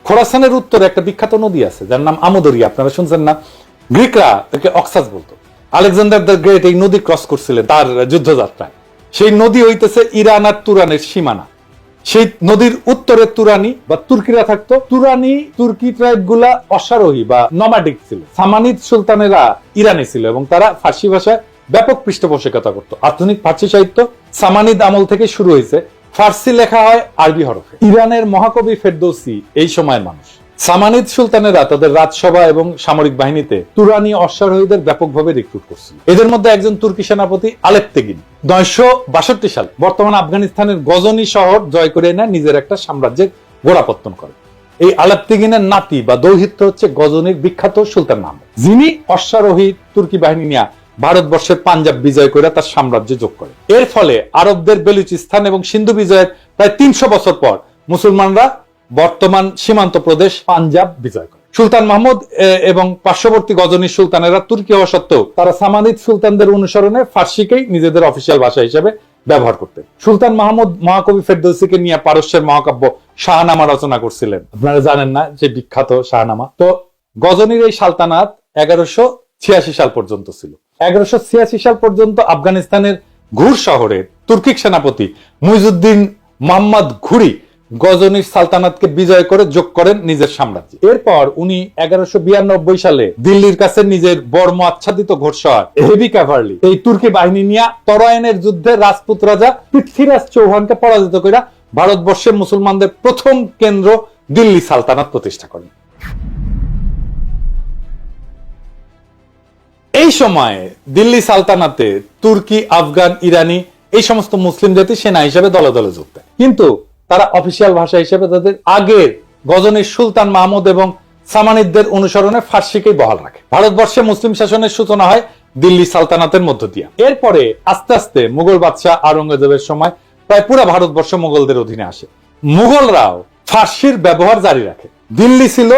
খোরাসানের উত্তরে একটা বিখ্যাত নদী আছে যার নাম আমোদরিয়া, আপনারা শুনছেন না? গ্রিকরা তাকে অক্সাস বলতো। আলেকজান্ডার দ্য গ্রেট এই নদী ক্রস করছিলেন তার যুদ্ধযাত্রায়। সেই নদী হইতেছে ইরান আর তুরানের সীমানা। সেই নদীর উত্তরে তুরানি বা তুর্কিরা থাকতো। তুরানি তুর্কি ট্রাইব গুলা অশ্বারোহী বা নমাডিক ছিল। সামানিদ সুলতানেরা ইরানি ছিল এবং তারা ফার্সি ভাষায় ব্যাপক পৃষ্ঠপোষকতা করত। আধুনিক ফার্সি সাহিত্য সামানিদ আমল থেকে শুরু হয়েছে। ফার্সি লেখা হয় আরবি হরফে। ইরানের মহাকবি ফেরদৌসি এই সময়ের মানুষ। সামানিদ সুলতানেরা তাদের রাজসভা এবং সামরিক বাহিনীতে তুরানি অশ্বারোহীদের ব্যাপকভাবে রিক্রুট করছিল। এদের মধ্যে একজন তুর্কি সেনাপতি আলেপ্তেগিন 962 সাল বর্তমান আফগানিস্তানের গজনি শহর জয় করে এনে নিজের একটা সাম্রাজ্যের গোড়াপত্তন করে। এই আলেপ্তেগিনের নাতি বা দৌহিত্র হচ্ছে গজনির বিখ্যাত সুলতান মাহমুদ, যিনি অশ্বারোহী তুর্কি বাহিনী নিয়ে ভারতবর্ষের পাঞ্জাব বিজয় করে তার সাম্রাজ্য যোগ করে। এর ফলে আরবদের বেলুচিস্তান এবং সিন্ধু বিজয়ের প্রায় 300 বছর পর মুসলমানরা বর্তমান সীমান্ত প্রদেশ পাঞ্জাব বিজয় করে। সুলতান মাহমুদ এবং পার্শ্ববর্তী গজনী সুলতানেরা তুর্কি হওয়া সত্ত্বেও তারা সামানিদ সুলতানদের অনুসরণে ফার্সিকেই নিজেদের অফিসিয়াল ভাষা হিসেবে ব্যবহার করতেন। সুলতান মাহমুদ মহাকবি ফেরদৌসিকে নিয়ে পারস্যের মহাকাব্য শাহনামা রচনা করছিলেন। আপনারা জানেন না যে বিখ্যাত শাহনামা? তো গজনীর এই সালতানাত 1186 সাল পর্যন্ত ছিল। 1186 সাল পর্যন্ত আফগানিস্তানের ঘুর শহরে তুর্কিক সেনাপতি মুইজুদ্দিন মোহাম্মদ ঘুরি গজনির সালতানাতকে বিজয় করে যোগ করেন নিজের সাম্রাজ্যে। এরপর উনি 1192 সালে দিল্লির কাছে নিজের বর্ম আচ্ছাদিত ঘোড়সওয়ার হেভি ক্যাভারলি এই তুর্কি বাহিনী নিয়ে তরাইনের যুদ্ধে রাজপুত রাজা পৃথ্বীরাজ চৌহানকে পরাজিত করে ভারতবর্ষের মুসলমানদের প্রথম কেন্দ্র দিল্লি সালতানাত প্রতিষ্ঠা করেন। এই সময়ে দিল্লি সালতানাতে তুর্কি, আফগান, ইরানি এই সমস্ত মুসলিম জাতি সেনা হিসেবে দলে দলে যোগ দেয়, কিন্তু তারা অফিসিয়াল ভাষা হিসেবে তাদের আগের গজনীর সুলতান মাহমুদ এবং সামানিদদের অনুসরণে ফার্সিকেই বহাল রাখে। ভারতবর্ষে মুসলিম শাসনের সূচনা হয় দিল্লি সালতানাতের মধ্য দিয়ে। এরপরে আস্তে আস্তে মুঘল বাদশাহ আওরঙ্গজেবের সময় প্রায় পুরো ভারতবর্ষ মুঘলদের অধীনে আসে। মুঘলরাও ফার্সির ব্যবহার জারি রাখে। দিল্লি ছিল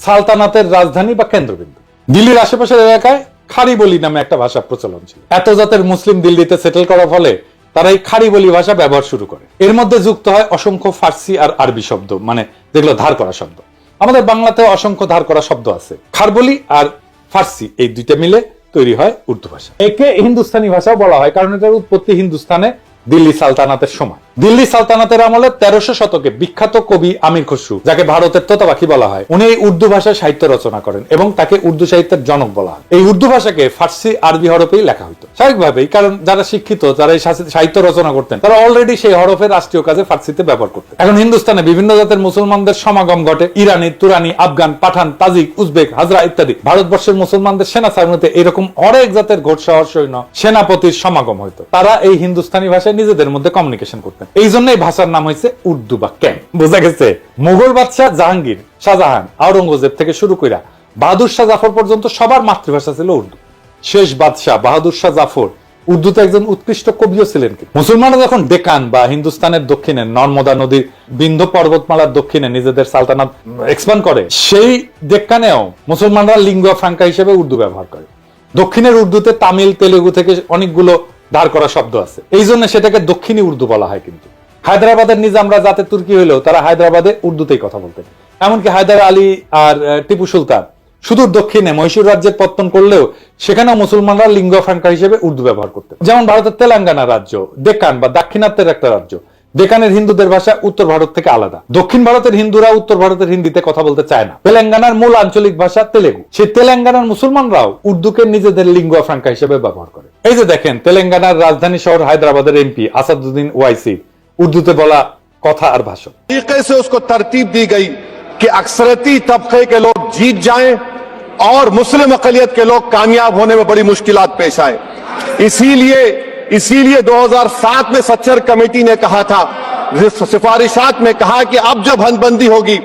সালতানাতের রাজধানী বা কেন্দ্রবিন্দু। দিল্লির আশেপাশের এলাকায় খারি বলি নামে একটা ভাষা প্রচলন ছিল। এত জাতের মুসলিম দিল্লিতে সেটেল করার ফলে তারা এই খারি বলি ভাষা ব্যবহার শুরু করে। এর মধ্যে যুক্ত হয় অসংখ্য ফার্সি আর আরবি শব্দ, মানে যেগুলো ধার করা শব্দ। আমাদের বাংলাতেও অসংখ্য ধার করা শব্দ আছে। খারবলি আর ফার্সি এই দুইটা মিলে তৈরি হয় উর্দু ভাষা। একে হিন্দুস্তানি ভাষাও বলা হয়, কারণ এটার উৎপত্তি হিন্দুস্তানে দিল্লি সালতানাতের সময়। দিল্লি সালতানাতের আমলে 1300 শতকে বিখ্যাত কবি আমির খসরু, যাকে ভারতের তোতাপাখি বলা হয়, উনি এই উর্দু ভাষায় সাহিত্য রচনা করেন এবং তাকে উর্দু সাহিত্যের জনক বলা হয়। এই উর্দু ভাষাকে ফার্সি আরবি হরফেই লেখা হইতো স্বাভাবিকভাবেই, কারণ যারা শিক্ষিত, যারা এই সাহিত্য রচনা করতেন, তারা অলরেডি সেই হরফের রাষ্ট্রীয় কাজে ফার্সিতে ব্যবহার করতেন। এখন হিন্দুস্তানে বিভিন্ন জাতের মুসলমানদের সমাগম ঘটে। ইরানি, তুরানি, আফগান, পাঠান, তাজিক, উজবেক, হাজরা ইত্যাদি। ভারতবর্ষের মুসলমানদের সেনা সামরিতে এরকম অনেক জাতের ঘোড়সওয়ার সৈন্য সেনাপতির সমাগম হইতো। তারা এই হিন্দুস্তানি ভাষায় নিজেদের মধ্যে কমিউনিকেশন করতেন। এই জন্য এই ভাষার নাম হয়েছে উর্দু বা ক্যাম্প। বোঝা গেছে? মুঘল বাদশাহ জাহাঙ্গীর, শাহজাহান, আওরঙ্গজেব থেকে শুরু করে বাহাদুর শাহ জাফর পর্যন্ত সবার মাতৃভাষা ছিল উর্দু। শেষ বাদশাহ বাহাদুর শাহ জাফর উর্দুতে একজন উৎকৃষ্ট কবিও ছিলেন। মুসলমানরা যখন ডেকান বা হিন্দুস্তানের দক্ষিণে নর্মদা নদীর বিন্ধ্য পর্বতমালার দক্ষিণে নিজেদের সালতানাত এক্সপ্যান্ড করে, সেই ডেক্কানেও মুসলমানরা লিঙ্গুয়া ফ্রাঙ্কা হিসেবে উর্দু ব্যবহার করে। দক্ষিণের উর্দুতে তামিল, তেলেগু থেকে অনেকগুলো ধার করা শব্দ আছে, এই জন্য সেটাকে দক্ষিণী উর্দু বলা হয়। কিন্তু হায়দ্রাবাদের নিজামরা যাতে তুর্কি হইলেও তারা হায়দ্রাবাদে উর্দুতেই কথা বলতেন। এমনকি হায়দার আলী আর টিপু সুলতান সুদূর দক্ষিণে মহীশূর রাজ্যের পত্তন করলেও সেখানেও মুসলমানরা লিঙ্গুয়া ফ্রাঙ্কা হিসেবে উর্দু ব্যবহার করতেন। যেমন ভারতের তেলেঙ্গানা রাজ্য, ডেকান বা দাক্ষিণাত্যের একটা রাজ্য, ডেকানের হিন্দুদের ভাষা উত্তর ভারত থেকে আলাদা। দক্ষিণ ভারতের হিন্দুরা উত্তর ভারতের হিন্দিতে কথা বলতে চায় না। তেলেঙ্গানার মূল আঞ্চলিক ভাষা তেলেগু। সেই তেলেঙ্গানার মুসলমানরাও উর্দুকে নিজেদের লিঙ্গুয়া ফ্রাঙ্কা হিসেবে ব্যবহার করে। এই যে দেখেন, তেলেঙ্গানার রাজধানী শহর হায়দ্রাবাদের এমপি আসাদুদ্দিন ওয়াইসি উর্দুতে বলা কথা আর ভাষণ। तरीके से उसको तरतीब दी गई कि अक्सरती तबके के लोग जीत जाएं और मुस्लिम अकलियत के लोग कामयाब होने में बड़ी मुश्किलात पेश आए। इसीलिए 2007 में सच्चर कमेटी ने कहा था, सिफारिशात में कहा कि अब जब हदबंदी होगी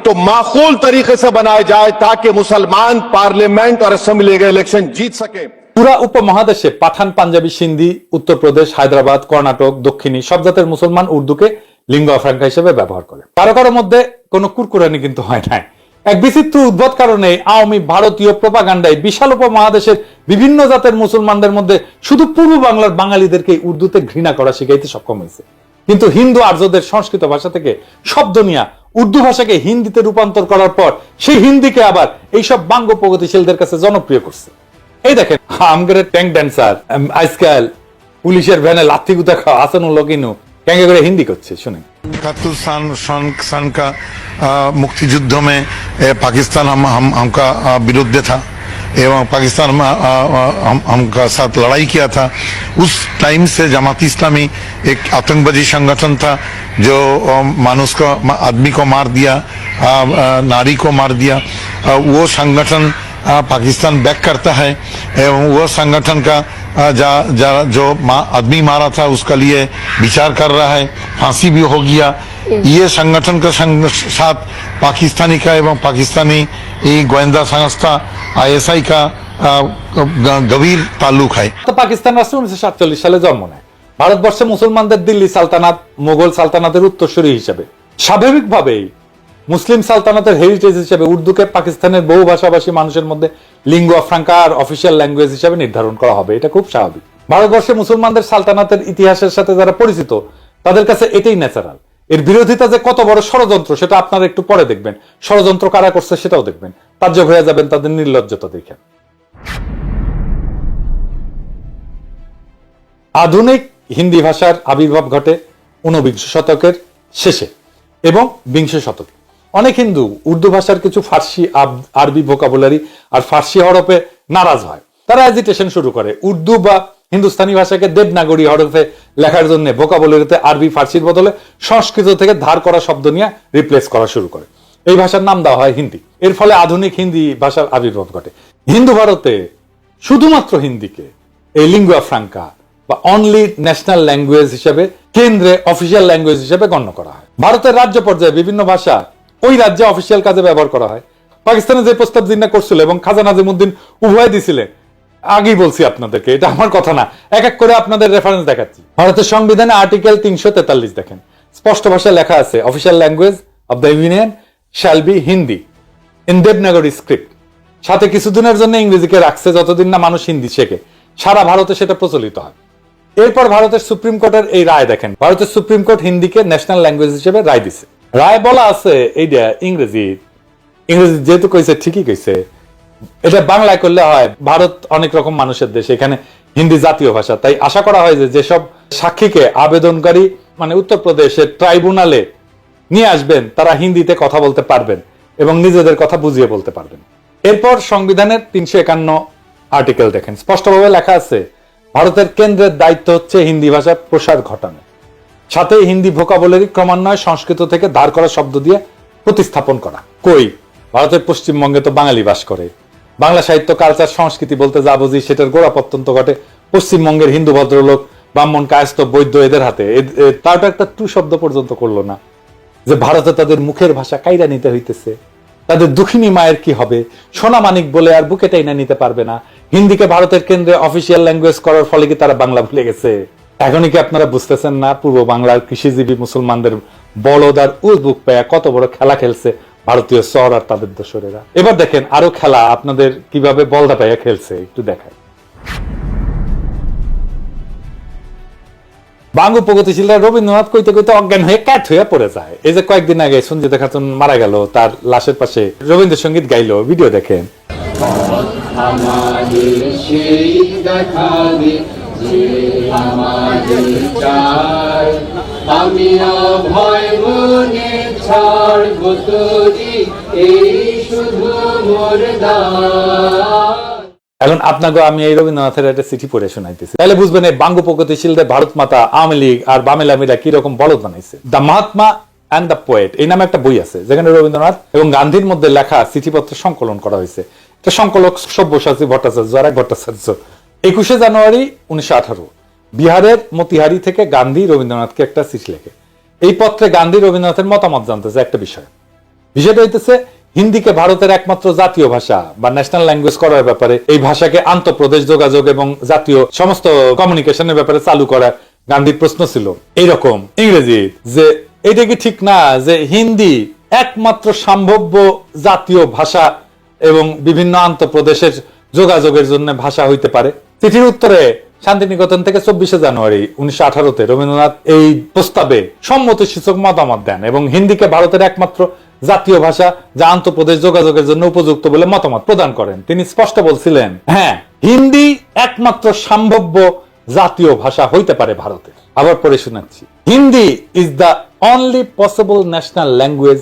तो माकूल तरीके से बनाए जाए ताकि मुसलमान पार्लियामेंट और असेंबली के इलेक्शन जीत सके। পুরা উপমহাদেশে পাঠান, পাঞ্জাবি, সিন্ধি, উত্তরপ্রদেশ, হায়দ্রাবাদ, কর্ণাটক, দক্ষিণী সব জাতের মুসলমান উর্দুকে লিঙ্গুয়া ফ্রাঙ্কা হিসেবে ব্যবহার করে। কারো কারো মধ্যে কোনো কুরকুরানি কিন্তু হয় নাই। এক বিচিত্র উদ্ভট কারণে আওয়ামী ভারতীয় প্রোপাগান্ডায় বিশাল উপমহাদেশের বিভিন্ন জাতের মুসলমানদের মধ্যে শুধু পূর্ব বাংলার বাঙালিদেরকে উর্দুতে ঘৃণা করা শিখাইতে সক্ষম হয়েছে। কিন্তু হিন্দু আর্যদের সংস্কৃত ভাষা থেকে শব্দ নিয়ে উর্দু ভাষাকে হিন্দিতে রূপান্তর করার পর সেই হিন্দিকে আবার এইসব বাঙ্গ প্রগতিশীলদের কাছে জনপ্রিয় করছে। এই দেখেন আমগের ট্যাঙ্ক ড্যান্সার আজকাল পুলিশের ভ্যানে লাথি গুতা খাওয়া আসানুল্লাহ কিনু ক্যাঙ্গে করে হিন্দি করছে, শুনেন। 71 सन का मुक्ति युद्ध में पाकिस्तान हमका विरुद्ध था एवं पाकिस्तान में हमका साथ लड़ाई किया था। उस टाइम से जमात इस्लामी एक आतंकवादी संगठन था जो मानुष को, आदमी को मार दिया, नारी को मार दिया। वो संगठन पाकिस्तान बैक करता है एवं वो संगठन का जो आदमी मारा था उसका लिए विचार कर रहा है, फांसी भी हो गया। ये संगठन का साथ पाकिस्तानी का एवं पाकिस्तानी गोয়েন্দা संस्था ISI का गভীর ताल्लुक है। তো পাকিস্তান রাষ্ট্র 1947 সালে জন্ম নেয়। ভারতবর্ষে মুসলমানদের দিল্লি সালতানাত মোগল সালতানাতের উত্তরসূরি হিসেবে। স্বাভাবিকভাবেই মুসলিম সালতানাতের হেরিটেজ হিসেবে উর্দুকে পাকিস্তানের বহু ভাষাভাষী মানুষের মধ্যে লিঙ্গুয়া ফ্রাঙ্কা আর অফিসিয়াল ল্যাঙ্গুয়েজ হিসেবে নির্ধারণ করা হবে, এটা খুব স্বাভাবিক। ভারতবর্ষে মুসলমানদের সালতানাতের ইতিহাসের সাথে যারা পরিচিত তাদের কাছে এটাই ন্যাচারাল। এর বিরোধিতা যে কত বড় ষড়যন্ত্র সেটা আপনারা একটু পরে দেখবেন, ষড়যন্ত্র কারা করছে সেটাও দেখবেন, তাজ্জব হয়ে যাবেন তাদের নির্লজ্জতা দেখে। আধুনিক হিন্দি ভাষার আবির্ভাব ঘটে 19 শতকের শেষে এবং 20 শতকে। অনেক হিন্দু উর্দু ভাষার কিছু ফার্সি, আরবি ভোকাবুলারি আর ফার্সি হরফে নারাজ হয়। তারা এজিটেশন শুরু করে, উর্দু বা হিন্দুস্তানি ভাষাকে দেবনাগরী হরফে লেখার জন্য ভোকাবুলারিতে আরবি, ফার্সির বদলে সংস্কৃত থেকে ধার করা শব্দ নিয়ে রিপ্লেস করা শুরু করে। এই ভাষার নাম দেওয়া হয় হিন্দি। এর ফলে আধুনিক হিন্দি ভাষার আবির্ভাব ঘটে। হিন্দু ভারতে শুধুমাত্র হিন্দিকে এই লিঙ্গুয়া ফ্রাঙ্কা বা অনলি ন্যাশনাল ল্যাঙ্গুয়েজ হিসেবে, কেন্দ্রে অফিসিয়াল ল্যাঙ্গুয়েজ হিসেবে গণ্য করা হয়। ভারতের রাজ্য পর্যায়ে বিভিন্ন ভাষা ওই রাজ্যে অফিসিয়াল কাজে ব্যবহার করা হয়। পাকিস্তানে যে প্রস্তাব জিন্না করছিল এবং খাজা নাজিমুদ্দিন উভয় দিছিলেন, আগেই বলছি আপনাদেরকে, এটা আমার কথা না, এক এক করে আপনাদের রেফারেন্স দেখাচ্ছি। ভারতের সংবিধানে আর্টিকেল 343 দেখেন, স্পষ্ট ভাষায় লেখা আছে, official language of the union shall be Hindi in Devanagari script. সাথে কিছুদিনের জন্য ইংরেজিকে রাখছে, যতদিন না মানুষ হিন্দি শেখে। সারা ভারতে সেটা প্রচলিত হয়। এরপর ভারতের সুপ্রিম কোর্টের এই রায় দেখেন, ভারতের সুপ্রিম কোর্ট হিন্দিকে ন্যাশনাল ল্যাঙ্গুয়েজ হিসেবে রায় দিছে। রায় বলা আছে এইটা ইংরেজি যেহেতু কইছে ঠিকই কইছে, এটা বাংলায় করলে হয়। ভারত অনেক রকম মানুষের দেশ, এখানে হিন্দি জাতীয় ভাষা। তাই আশা করা হয় যে যেসব সাক্ষীকে আবেদনকারী মানে উত্তরপ্রদেশের ট্রাইব্যুনালে নিয়ে আসবেন তারা হিন্দিতে কথা বলতে পারবেন এবং নিজেদের কথা বুঝিয়ে বলতে পারবেন। এরপর সংবিধানের 351 আর্টিকেল দেখেন, স্পষ্টভাবে লেখা আছে, ভারতের কেন্দ্রের দায়িত্ব হচ্ছে হিন্দি ভাষার প্রসার ঘটানো, সাথে হিন্দি ভোকাবুলারি ক্রমান্বয়ে সংস্কৃত থেকে ধার করা শব্দ দিয়ে প্রতিস্থাপন করা। কই, ভারতের পশ্চিমবঙ্গে তো বাঙালি বাস করে। বাংলা সাহিত্য, কালচার, সংস্কৃতি বলতে যা বুঝি সেটার গোড়াপত্তন তো ঘটে পশ্চিমবঙ্গের হিন্দু ভদ্রলোক, ব্রাহ্মণ, কায়স্থ, বৈদ্য এদের হাতে। তাও তো একটা টু শব্দ পর্যন্ত করলো না যে ভারতে তাদের মুখের ভাষা কাইরা নিতে হইতেছে। তাদের দুঃখিনী মায়ের কি হবে, সোনা মানিক বলে আর বুকে টাইনা নিতে পারবে না। হিন্দিকে ভারতের কেন্দ্রে অফিসিয়াল ল্যাঙ্গুয়েজ করার ফলে কি তারা বাংলা ভুলে গেছে? এখনই কি আপনারা বুঝতেছেন না পূর্ব বাংলার কৃষিজীবী মুসলমানদের বলদ আর উজবুক পায়া কত বড় খেলা খেলছে ভারতীয় সর আর তাদের দোসরেরা? এবার দেখেন আরো খেলা আপনাদের কিভাবে বলদা পাইয়া খেলছে, একটু দেখায়। বাঙ্গু প্রগতিশীলরা রবীন্দ্রনাথ কইতে কইতে অজ্ঞান হয়ে ক্যাট হয়ে পড়ে যায়। এই যে কয়েকদিন আগে সঞ্জিতা খাতুন মারা গেল, তার লাশের পাশে রবীন্দ্রসঙ্গীত গাইলো, ভিডিও দেখেন। আমি অভয় মনে ছাড়ব তোরি, এই শুধু মোর দান। এখন আপনাকে আমি এই রবীন্দ্রনাথের একটা চিঠি পড়ে শোনাইতেছি, তাহলে বুঝবেন এই বাঙ্গু প্রগতিশীলদের ভারত মাতা, আওয়ামী লীগ আর বামেলামিরা কিরকম বলদ বানাইছে। The Mahatma and the poet এই নামে একটা বই আছে, যেখানে রবীন্দ্রনাথ এবং গান্ধীর মধ্যে লেখা চিঠিপত্রের সংকলন করা হয়েছে। এটা সংকলক সব্যসাচী ভট্টাচার্য আর এক ভট্টাচার্য। 21 জানুয়ারি 1918 বিহারের মতিহারি থেকে গান্ধী রবীন্দ্রনাথকে একটা চিঠি লেখে। এই পত্রে গান্ধী রবীন্দ্রনাথের মতামত জানতেছে একটা বিষয়টা হইতেছে হিন্দিকে ভারতের একমাত্র জাতীয় ভাষা বা ন্যাশনাল ল্যাঙ্গুয়েজ করার ব্যাপারে, এই ভাষাকে আন্তঃপ্রদেশ যোগাযোগ এবং জাতীয় সমস্ত কমিউনিকেশনের ব্যাপারে চালু করা গান্ধীর প্রশ্ন ছিল এইরকম ইংরেজি, যে এটা কি ঠিক না যে হিন্দি একমাত্র সম্ভাব্য জাতীয় ভাষা এবং বিভিন্ন আন্তঃপ্রদেশের যোগাযোগের জন্য ভাষা হইতে পারে? চিঠির উত্তরে শান্তিনিকেতন থেকে 24শে জানুয়ারি 1918-তে রবীন্দ্রনাথ এই প্রস্তাবে সম্মতিসূচক মতামত দেন এবং হিন্দিকে ভারতের একমাত্র জাতীয় ভাষা যা আন্তঃপ্রদেশ যোগাযোগের জন্য উপযুক্ত বলে মতামত প্রদান করেন। তিনি স্পষ্ট বলছিলেন, হ্যাঁ, হিন্দি একমাত্র সম্ভাব্য জাতীয় ভাষা হইতে পারে ভারতের। আবার পড়ে শোনাচ্ছি, Hindi is the only possible national language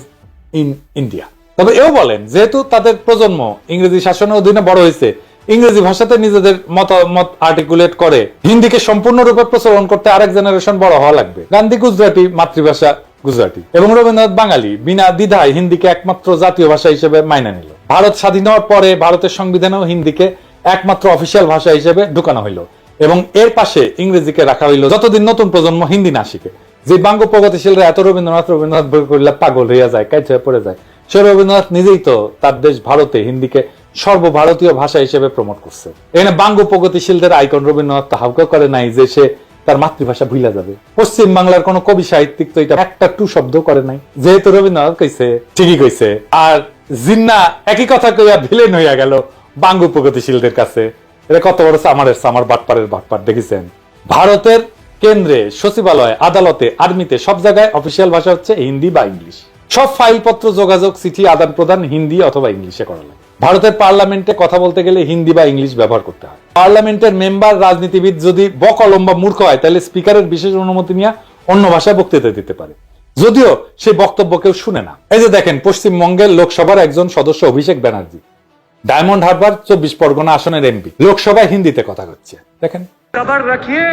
in India. তবে এও বলেন, যেহেতু তাদের প্রজন্ম ইংরেজি শাসনের অধীনে বড় হয়েছে, ইংরেজি ভাষাতে নিজেদের মতামত আর্টিকুলেট করে হিন্দিকে সম্পূর্ণরূপে প্রচলন করতে আরেক জেনারেশন বড় হওয়া লাগবে। গান্ধী গুজরাটি, মাতৃভাষা গুজরাটি, এবং রবীন্দ্রনাথ বাঙালি, বিনা দ্বিধায় হিন্দিকে একমাত্র জাতীয় ভাষা হিসেবে মাইনে নিল। ভারত স্বাধীন হওয়ার পরে ভারতের সংবিধানেও হিন্দিকে একমাত্র অফিসিয়াল ভাষা হিসেবে ঢুকানো হইল এবং এর পাশে ইংরেজিকে রাখা হইল যতদিন নতুন প্রজন্ম হিন্দি না শিখে। যে বাঙ্গ প্রগতিশীলরা এত রবীন্দ্রনাথ বই করলে পাগল হইয়া যায়, কাইচ হয়ে পড়ে যায়, সে রবীন্দ্রনাথ নিজেই তো তার দেশ ভারতে হিন্দিকে সর্বভারতীয় ভাষা হিসেবে প্রমোট করছে। এখানে বাঙ্গ প্রগতিশীলদের আইকন রবীন্দ্রনাথ তো হাউকা করে নাই যে সে তার মাতৃভাষা ভুলা যাবে। পশ্চিম বাংলার কোন কবি সাহিত্যিক তো এটা একটা টু শব্দ করে নাই, যেহেতু রবীন্দ্রনাথ কইছে, ঠিকই কইছে। আর জিন্না একই কথা কইয়া ভিলেন হইয়া গেল বাঙ্গ প্রগতিশীলদের কাছে। এটা কত বড় সামার বাটপারের বাটপার দেখেছেন। ভারতের কেন্দ্রে, সচিবালয়, আদালতে, আর্মিতে, সব জায়গায় অফিসিয়াল ভাষা হচ্ছে হিন্দি বা ইংলিশ। সব ফাইলপত্র, যোগাযোগ, চিঠি আদান প্রদান হিন্দি অথবা ইংলিশে করা লাগে। ভারতের পার্লামেন্টে কথা বলতে গেলে হিন্দি বা ইংলিশ ব্যবহার করতে হয়। পার্লামেন্টের মেম্বার, রাজনীতিবিদ যদি বকলম বা মূর্খ হয় তাহলে স্পিকারের বিশেষ অনুমতি নিয়ে অন্য ভাষায় বক্তৃতা দিতে পারে, যদিও সেই বক্তব্য কেউ শুনে না। এই যে দেখেন, পশ্চিমবঙ্গের লোকসভার একজন সদস্য অভিষেক ব্যানার্জি, ডায়মন্ড হারবার 24 পরগনা আসনের এমপি, লোকসভায় হিন্দিতে কথা হচ্ছে। দেখেন, खबर रखिए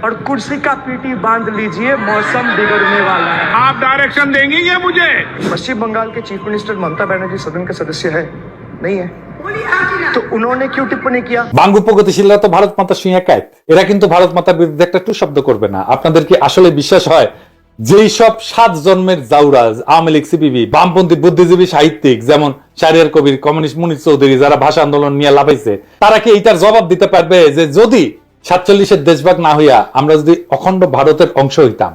और कुर्सी का पीटी बांध लीजिए, मौसम बिगड़ने वाला है। आप डायरेक्शन देंगी ये मुझे? पश्चिम बंगाल के चीफ मिनिस्टर ममता बनर्जी सदन के सदस्य है, नहीं है? तो उन्होंने क्यों टिप्पणी किया? বাঙ্গ প্রগতিশীলরা তো ভারত মাতা শুইয়া কায়েত, এরা কিন্তু ভারত মাতার বিরুদ্ধে একটা টু শব্দ করবে না। আপনাদের কি আসলে বিশ্বাস হয় যেই সব 7 জন্মের জাউরাজ, আওয়ামী লীগ, সিপিবি, বামপন্থী বুদ্ধিজীবী সাহিত্যিক যেমন শাহরিয়ার কবির, কমিউনিস্ট মুনির চৌধুরী, যারা ভাষা আন্দোলন নিয়ে লাফাইছে, তারা কি এইটার জবাব দিতে পারবে যে যদি 47-এর দেশভাগ না হইয়া আমরা যদি অখণ্ড ভারতের অংশ হইতাম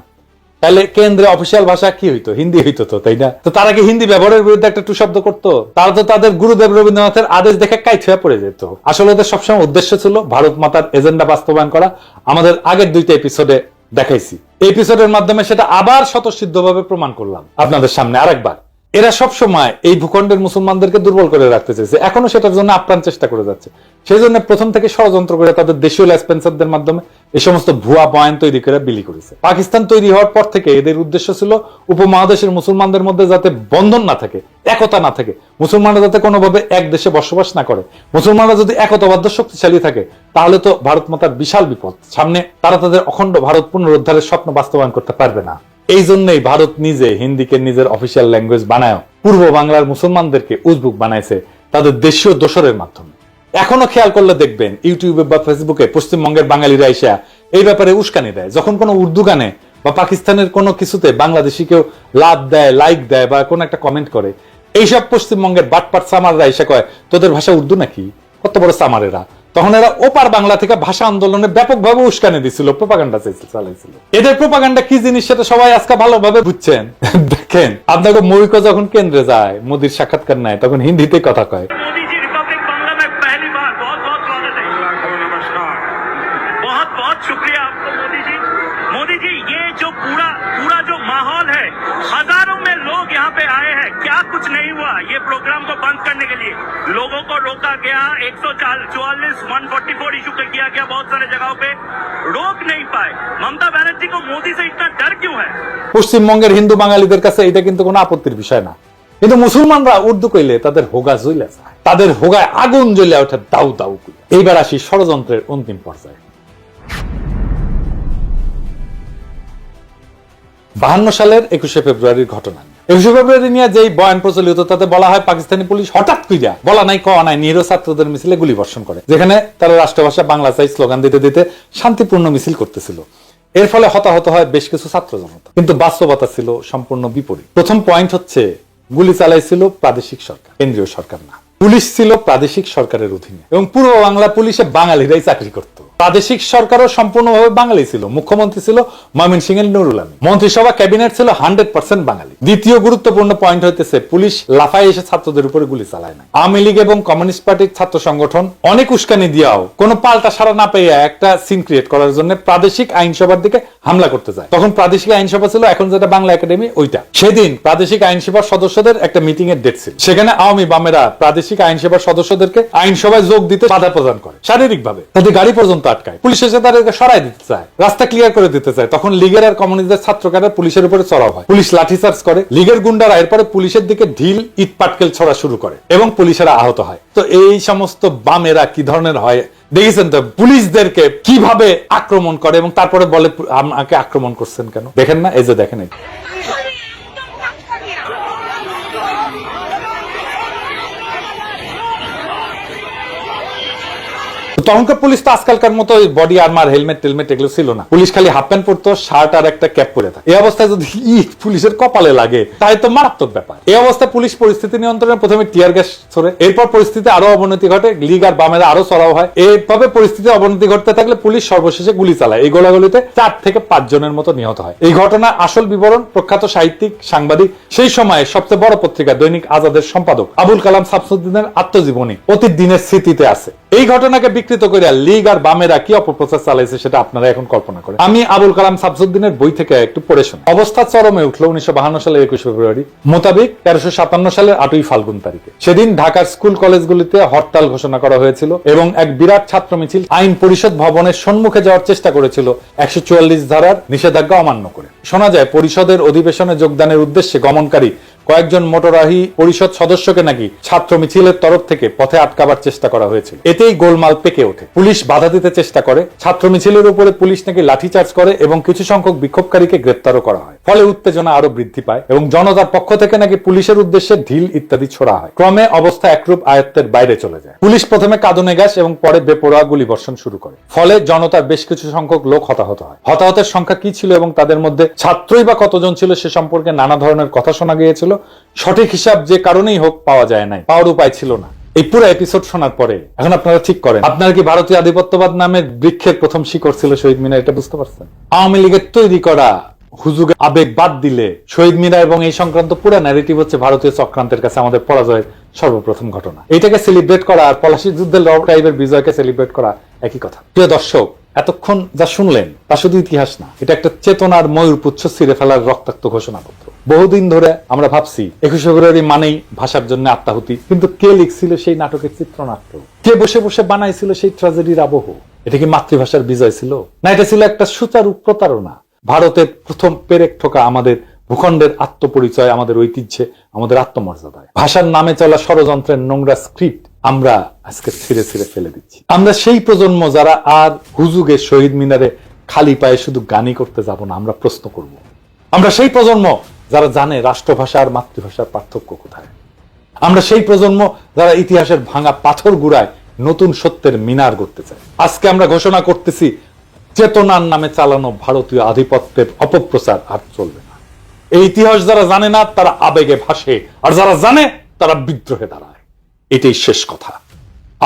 তাহলে কেন্দ্রে অফিসিয়াল ভাষা কি হইতো? হিন্দি হইতো তো, তাই না? তো তারা কি হিন্দি ব্যবহারের বিরুদ্ধে একটা টু শব্দ করতো? তারা তো তাদের গুরুদেব রবীন্দ্রনাথের আদেশ দেখে কাইট হয়ে পড়ে যেত। আসলে ওদের সবসময় উদ্দেশ্য ছিল ভারত মাতার এজেন্ডা বাস্তবায়ন করা। আমাদের আগের 2টা এপিসোডে দেখাইছি, এই এপিসোডের মাধ্যমে সেটা আবার স্বতঃসিদ্ধভাবে প্রমাণ করলাম আপনাদের সামনে আরেকবার। এরা সব সময় এই ভূখণ্ডের মুসলমানদেরকে দুর্বল করে রাখতে চেয়েছে, এখনো সেটার জন্য আপ্রাণ চেষ্টা করে যাচ্ছে। সেই জন্য প্রথম থেকে ষড়যন্ত্র করে তাদের দেশীয় লেসপেন্সারদের মাধ্যমে এই সমস্ত ভুয়া বয়ান তৈরি করে বিলি করেছে। পাকিস্তান তৈরি হওয়ার পর থেকে এদের উদ্দেশ্য ছিল উপমহাদেশের মুসলমানদের মধ্যে যাতে বন্ধন না থাকে, একতা না থাকে, মুসলমানরা যাতে কোনোভাবে এক দেশে বসবাস না করে। মুসলমানরা যদি একতাবদ্ধ শক্তিশালী থাকে তাহলে তো ভারত মাতার বিশাল বিপদ সামনে, তারা তাদের অখণ্ড ভারত পুনরুদ্ধারের স্বপ্ন বাস্তবায়ন করতে পারবে না। এই জন্যই ভারত নিজে হিন্দিকে নিজের অফিসিয়াল ল্যাঙ্গুয়েজ বানায় পূর্ব বাংলার মুসলমানদেরকে উজবুক বানাইছে তাদের দেশীয় দোসরের মাধ্যমে। এখনো খেয়াল করলে দেখবেন ইউটিউবে বা ফেসবুকে পশ্চিমবঙ্গের বাঙালিরা এসে এই ব্যাপারে উস্কানি দেয়। যখন কোনো উর্দু গানে বা পাকিস্তানের কোনো কিছুতে বাংলাদেশি কেউ লাভ দেয়, লাইক দেয় বা কোনো একটা কমেন্ট করে, এইসব পশ্চিমবঙ্গের বাটপাট সামাররা এসে কয় তোদের ভাষা উর্দু নাকি? কত বড় সামারেরা! তখন এরা ওপার বাংলা থেকে ভাষা আন্দোলনে ব্যাপকভাবে উস্কানি দিছিল, প্রোপাগান্ডা চালাইছিল। এদের প্রোপাগান্ডা কি জিনিস সেটা সবাই আজকে ভালোভাবে বুঝছেন। দেখেন, আপনাকে মৌলিক যখন কেন্দ্রে যায়, মোদির সাক্ষাৎকার নেয়, তখন হিন্দিতে কথা কয়। मोदी जी रिपब्लिक बांग्ला में पहली बार बहुत बहुत स्वागत है। नमस्कार, बहुत बहुत शुक्रिया आपको मोदी जी। मोदी जी, ये जो पूरा जो माहौल है, हजारों में लोग यहाँ पे आए हैं, क्या कुछ नहीं हुआ? ये प्रोग्राम को बंद करने के लिए लोगों को रोका गया, 144, 144 इशू किया गया, बहुत सारे जगहों पे रोक नहीं पाए। ममता बनर्जी को मोदी से इतना डर क्यों है? পশ্চিমবঙ্গের হিন্দু বাঙালিদের কাছে এটা কিন্তু কোনো আপত্তির বিষয় না, কিন্তু মুসলমানরা উর্দু কইলে তাদের হোগা জ্বলে যায়, তাদের হোগায় আগুন জ্বলে ওঠে দাউ দাউ করে। এইবার আসি ষড়যন্ত্রের অন্তিম পর্যায়ে। 52 সালের 21শে ফেব্রুয়ারির ঘটনা। 21শে ফেব্রুয়ারি নিয়ে যেই বয়ান প্রচলিত তাতে বলা হয় পাকিস্তানি পুলিশ হঠাৎ কইরা বলা নাই কওয়া নাই নিরীহ ছাত্রদের মিছিলে গুলি বর্ষণ করে, যেখানে তারা রাষ্ট্রভাষা বাংলা চাই স্লোগান দিতে দিতে শান্তিপূর্ণ মিছিল করতেছিল। এর ফলে হতাহত হয় বেশ কিছু ছাত্র জনতা, কিন্তু বাস্তবতা ছিল সম্পূর্ণ বিপরীত। প্রথম পয়েন্ট হচ্ছে গুলি চালাইছিল প্রাদেশিক সরকার, কেন্দ্রীয় সরকার না। পুলিশ ছিল প্রাদেশিক সরকারের অধীনে এবং পূর্ব বাংলা পুলিশে বাঙালিরাই চাকরি করত। প্রাদেশিক সরকারও সম্পূর্ণভাবে বাঙালি ছিল। মুখ্যমন্ত্রী ছিল ময়মনসিংহের নুরুল আমিন, মন্ত্রিসভা ক্যাবিনেট ছিল 100% বাঙালি। দ্বিতীয় গুরুত্বপূর্ণ পয়েন্ট হইতেছে পুলিশ লাফায় এসে ছাত্রদের উপরে গুলি চালায় না। আওয়ামী লীগ এবং কমিউনিস্ট পার্টির ছাত্র সংগঠন অনেক উস্কানি দিয়াও কোনো পাল্টা সাড়া না পেয়ে একটা সিন ক্রিয়েট করার জন্য প্রাদেশিক আইনসভার দিকে হামলা করতে যায়। তখন প্রাদেশিক আইনসভা ছিল এখন যেটা বাংলা একাডেমি, ওইটা। সেদিন প্রাদেশিক আইনসভার সদস্যদের একটা মিটিং এর ডেট ছিল। সেখানে আওয়ামী বামেরা প্রাদেশিক আইনসভার সদস্যদেরকে আইনসভায় যোগ দিতে বাধা প্রদান করে শারীরিকভাবে। তাদের গাড়ি পর্যন্ত আটকায়। পুলিশ এসে তাদেরকে সরাই দিতে চায়, রাস্তা ক্লিয়ার করে দিতে চায়। তখন লীগের আর কমিউনিস্টদের ছাত্রকারা পুলিশের উপরে চড়াও হয়। পুলিশ লাঠিচার্জ করে। লীগের গুন্ডারা এরপরে পুলিশের দিকে ঢিল ইট পাটকেল ছড়া শুরু করে এবং পুলিশেরা আহত হয়। তো এই সমস্ত বামেরা কি ধরনের হয় দেখেছেন তো, পুলিশদেরকে কিভাবে আক্রমণ করে এবং তারপরে বলে আমাকে আক্রমণ করছেন কেন, দেখেন না? এই যে দেখেন, এই তখনকার পুলিশ তো আজকালকার মতো বডি আর্মার, হেলমেট টেলমেট এগুলো ছিল না। পুলিশ খালি হাফ প্যান্ট পরতো, শার্ট আর একটা ক্যাপ পরে থাকে। এই অবস্থায় যদি পুলিশের কপালে লাগে তাই তো মারাত্মক ব্যাপার। এই অবস্থায় পুলিশ পরিস্থিতি নিয়ন্ত্রণে প্রথমে টিয়ার গ্যাস ছোড়ে, এরপর পরিস্থিতি আরো অবনতি ঘটে, লীগ আর বামেরা আরো চড়াও হয়। এইভাবে পরিস্থিতি অবনতি ঘটতে থাকলে পুলিশ সর্বশেষে গুলি চালায়। এই গোলাগুলিতে 4 থেকে 5 জনের মতো নিহত হয়। এই ঘটনার আসল বিবরণ প্রখ্যাত সাহিত্যিক, সাংবাদিক, সেই সময়ে সবচেয়ে বড় পত্রিকা দৈনিক আজাদের সম্পাদক আবুল কালাম শামসুদ্দিনের আত্মজীবনী অতীত দিনের স্মৃতিতে আছে। এই ঘটনাকে বিকৃত করে লীগ আর বামেরা কি অপপ্রচার চালাইছে সেটা আপনারা এখন কল্পনা করেন। আমি আবুল কালাম শামসুদ্দিনের বই থেকে একটু পড়ে শুনি। অবস্থা চরমে উঠলো 1952 সালের 21 ফেব্রুয়ারি মোতাবেক 1357 সালের 8ই ফাল্গুন তারিখে। সেদিন ঢাকার স্কুল কলেজগুলিতে হরতাল ঘোষণা করা হয়েছিল এবং এক বিরাট ছাত্র মিছিল আইন পরিষদ ভবনের সম্মুখে যাওয়ার চেষ্টা করেছিল 144 ধারার নিষেধাজ্ঞা অমান্য করে। শোনা যায় পরিষদের অধিবেশনে যোগদানের উদ্দেশ্যে গমনকারী কয়েকজন মোটরাহি পরিষদ সদস্যকে নাকি ছাত্র মিছিলের তরফ থেকে পথে আটকাবার চেষ্টা করা হয়েছিল। এতেই গোলমাল পেকে ওঠে। পুলিশ বাধা দিতে চেষ্টা করে। ছাত্র মিছিলের উপরে পুলিশ নাকি লাঠিচার্জ করে এবং কিছু সংখ্যক বিক্ষোভকারীকে গ্রেপ্তারও করা হয়। ফলে উত্তেজনা আরো বৃদ্ধি পায় এবং জনতার পক্ষ থেকে নাকি পুলিশের উদ্দেশ্যে ঢিল ইত্যাদি ছোড়া হয়। ক্রমে অবস্থা একরূপ আয়ত্তের বাইরে চলে যায়। পুলিশ প্রথমে কাঁদনে গ্যাস এবং পরে বেপরোয়া গুলি বর্ষণ শুরু করে। ফলে জনতার বেশ কিছু সংখ্যক লোক হতাহত হয়। হতাহতের সংখ্যা কি ছিল এবং তাদের মধ্যে ছাত্রই বা কতজন ছিল সে সম্পর্কে নানা ধরনের কথা শোনা গিয়েছিল। সঠিক হিসাব যে কারণেই হোক পাওয়া যায় নাই, পাওয়ার উপায় ছিল না। এই পুরো এপিসোড শোনার পরে এখন আপনারা ঠিক করেন, আপনারা কি ভারতীয় আধিপত্যবাদ নামের বৃক্ষের প্রথম শিকড় ছিল শহীদ মিনার, এটা বুঝতে পারছেন? আওয়ামী লীগের তৈরি করা হুজুগে আবেগ বাদ দিলে শহীদ মিনার এবং এই সংক্রান্ত পুরো ন্যারেটিভ হচ্ছে ভারতীয় চক্রান্তের কাছে আমাদের পরাজয়ের সর্বপ্রথম ঘটনা। এটাকে সেলিব্রেট করা আর পলাশীর যুদ্ধের লর্ড টাইপের বিজয়কে সেলিব্রেট করা একই কথা। প্রিয় দর্শক, এতক্ষণ যা শুনলেন তা শুধু ইতিহাস না, এটা একটা চেতনার ময়ূরপুচ্ছ ছিঁড়ে ফেলার রক্তাক্ত ঘোষণাপত্র। বহুদিন ধরে আমরা ভাবছি 21 ফেব্রুয়ারি মানেই ভাষার জন্য আত্মাহুতি, কিন্তু কে লিখছিল সেই নাটকের চিত্রনাট্য, কে বসে বসে বানাইছিল সেই ট্র্যাজেডির আবহ? এটা কি মাতৃভাষার বিজয় ছিল, না এটা ছিল একটা সুচারু প্রতারণা? ভারতের প্রথম পেরেক ঠোকা আমাদের ভূখণ্ডের আত্মপরিচয়, আমাদের ঐতিহ্যে, আমাদের আত্মমর্যাদায়। ভাষার নামে চলা ষড়যন্ত্রের নোংরা স্ক্রিপ্ট আমরা আজকে ছিঁড়ে ছিঁড়ে ফেলে দিচ্ছি। আমরা সেই প্রজন্ম যারা আর হুজুগে শহীদ মিনারে খালি পায়ে শুধু গানই করতে যাব না, আমরা প্রশ্ন করব। আমরা সেই প্রজন্ম যারা জানে রাষ্ট্রভাষা আর মাতৃভাষার পার্থক্য কোথায়। আমরা সেই প্রজন্ম যারা ইতিহাসের ভাঙা পাথর গুড়ায় নতুন সত্যের মিনার গড়তে চায়। আজকে আমরা ঘোষণা করতেছি, চেতনার নামে চালানো ভারতীয় আধিপত্যের অপপ্রচার আর চলবে না। এই ইতিহাস যারা জানে না তারা আবেগে ভাসে, আর যারা জানে তারা বিদ্রোহে দাঁড়ায়। এটাই শেষ কথা।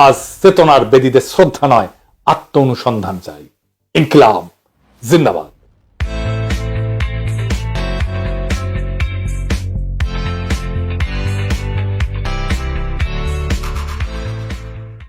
আজ চেতনার বেদীতে শ্রদ্ধা নয়, আত্ম অনুসন্ধান চাই। ইনকিলাব জিন্দাবাদ।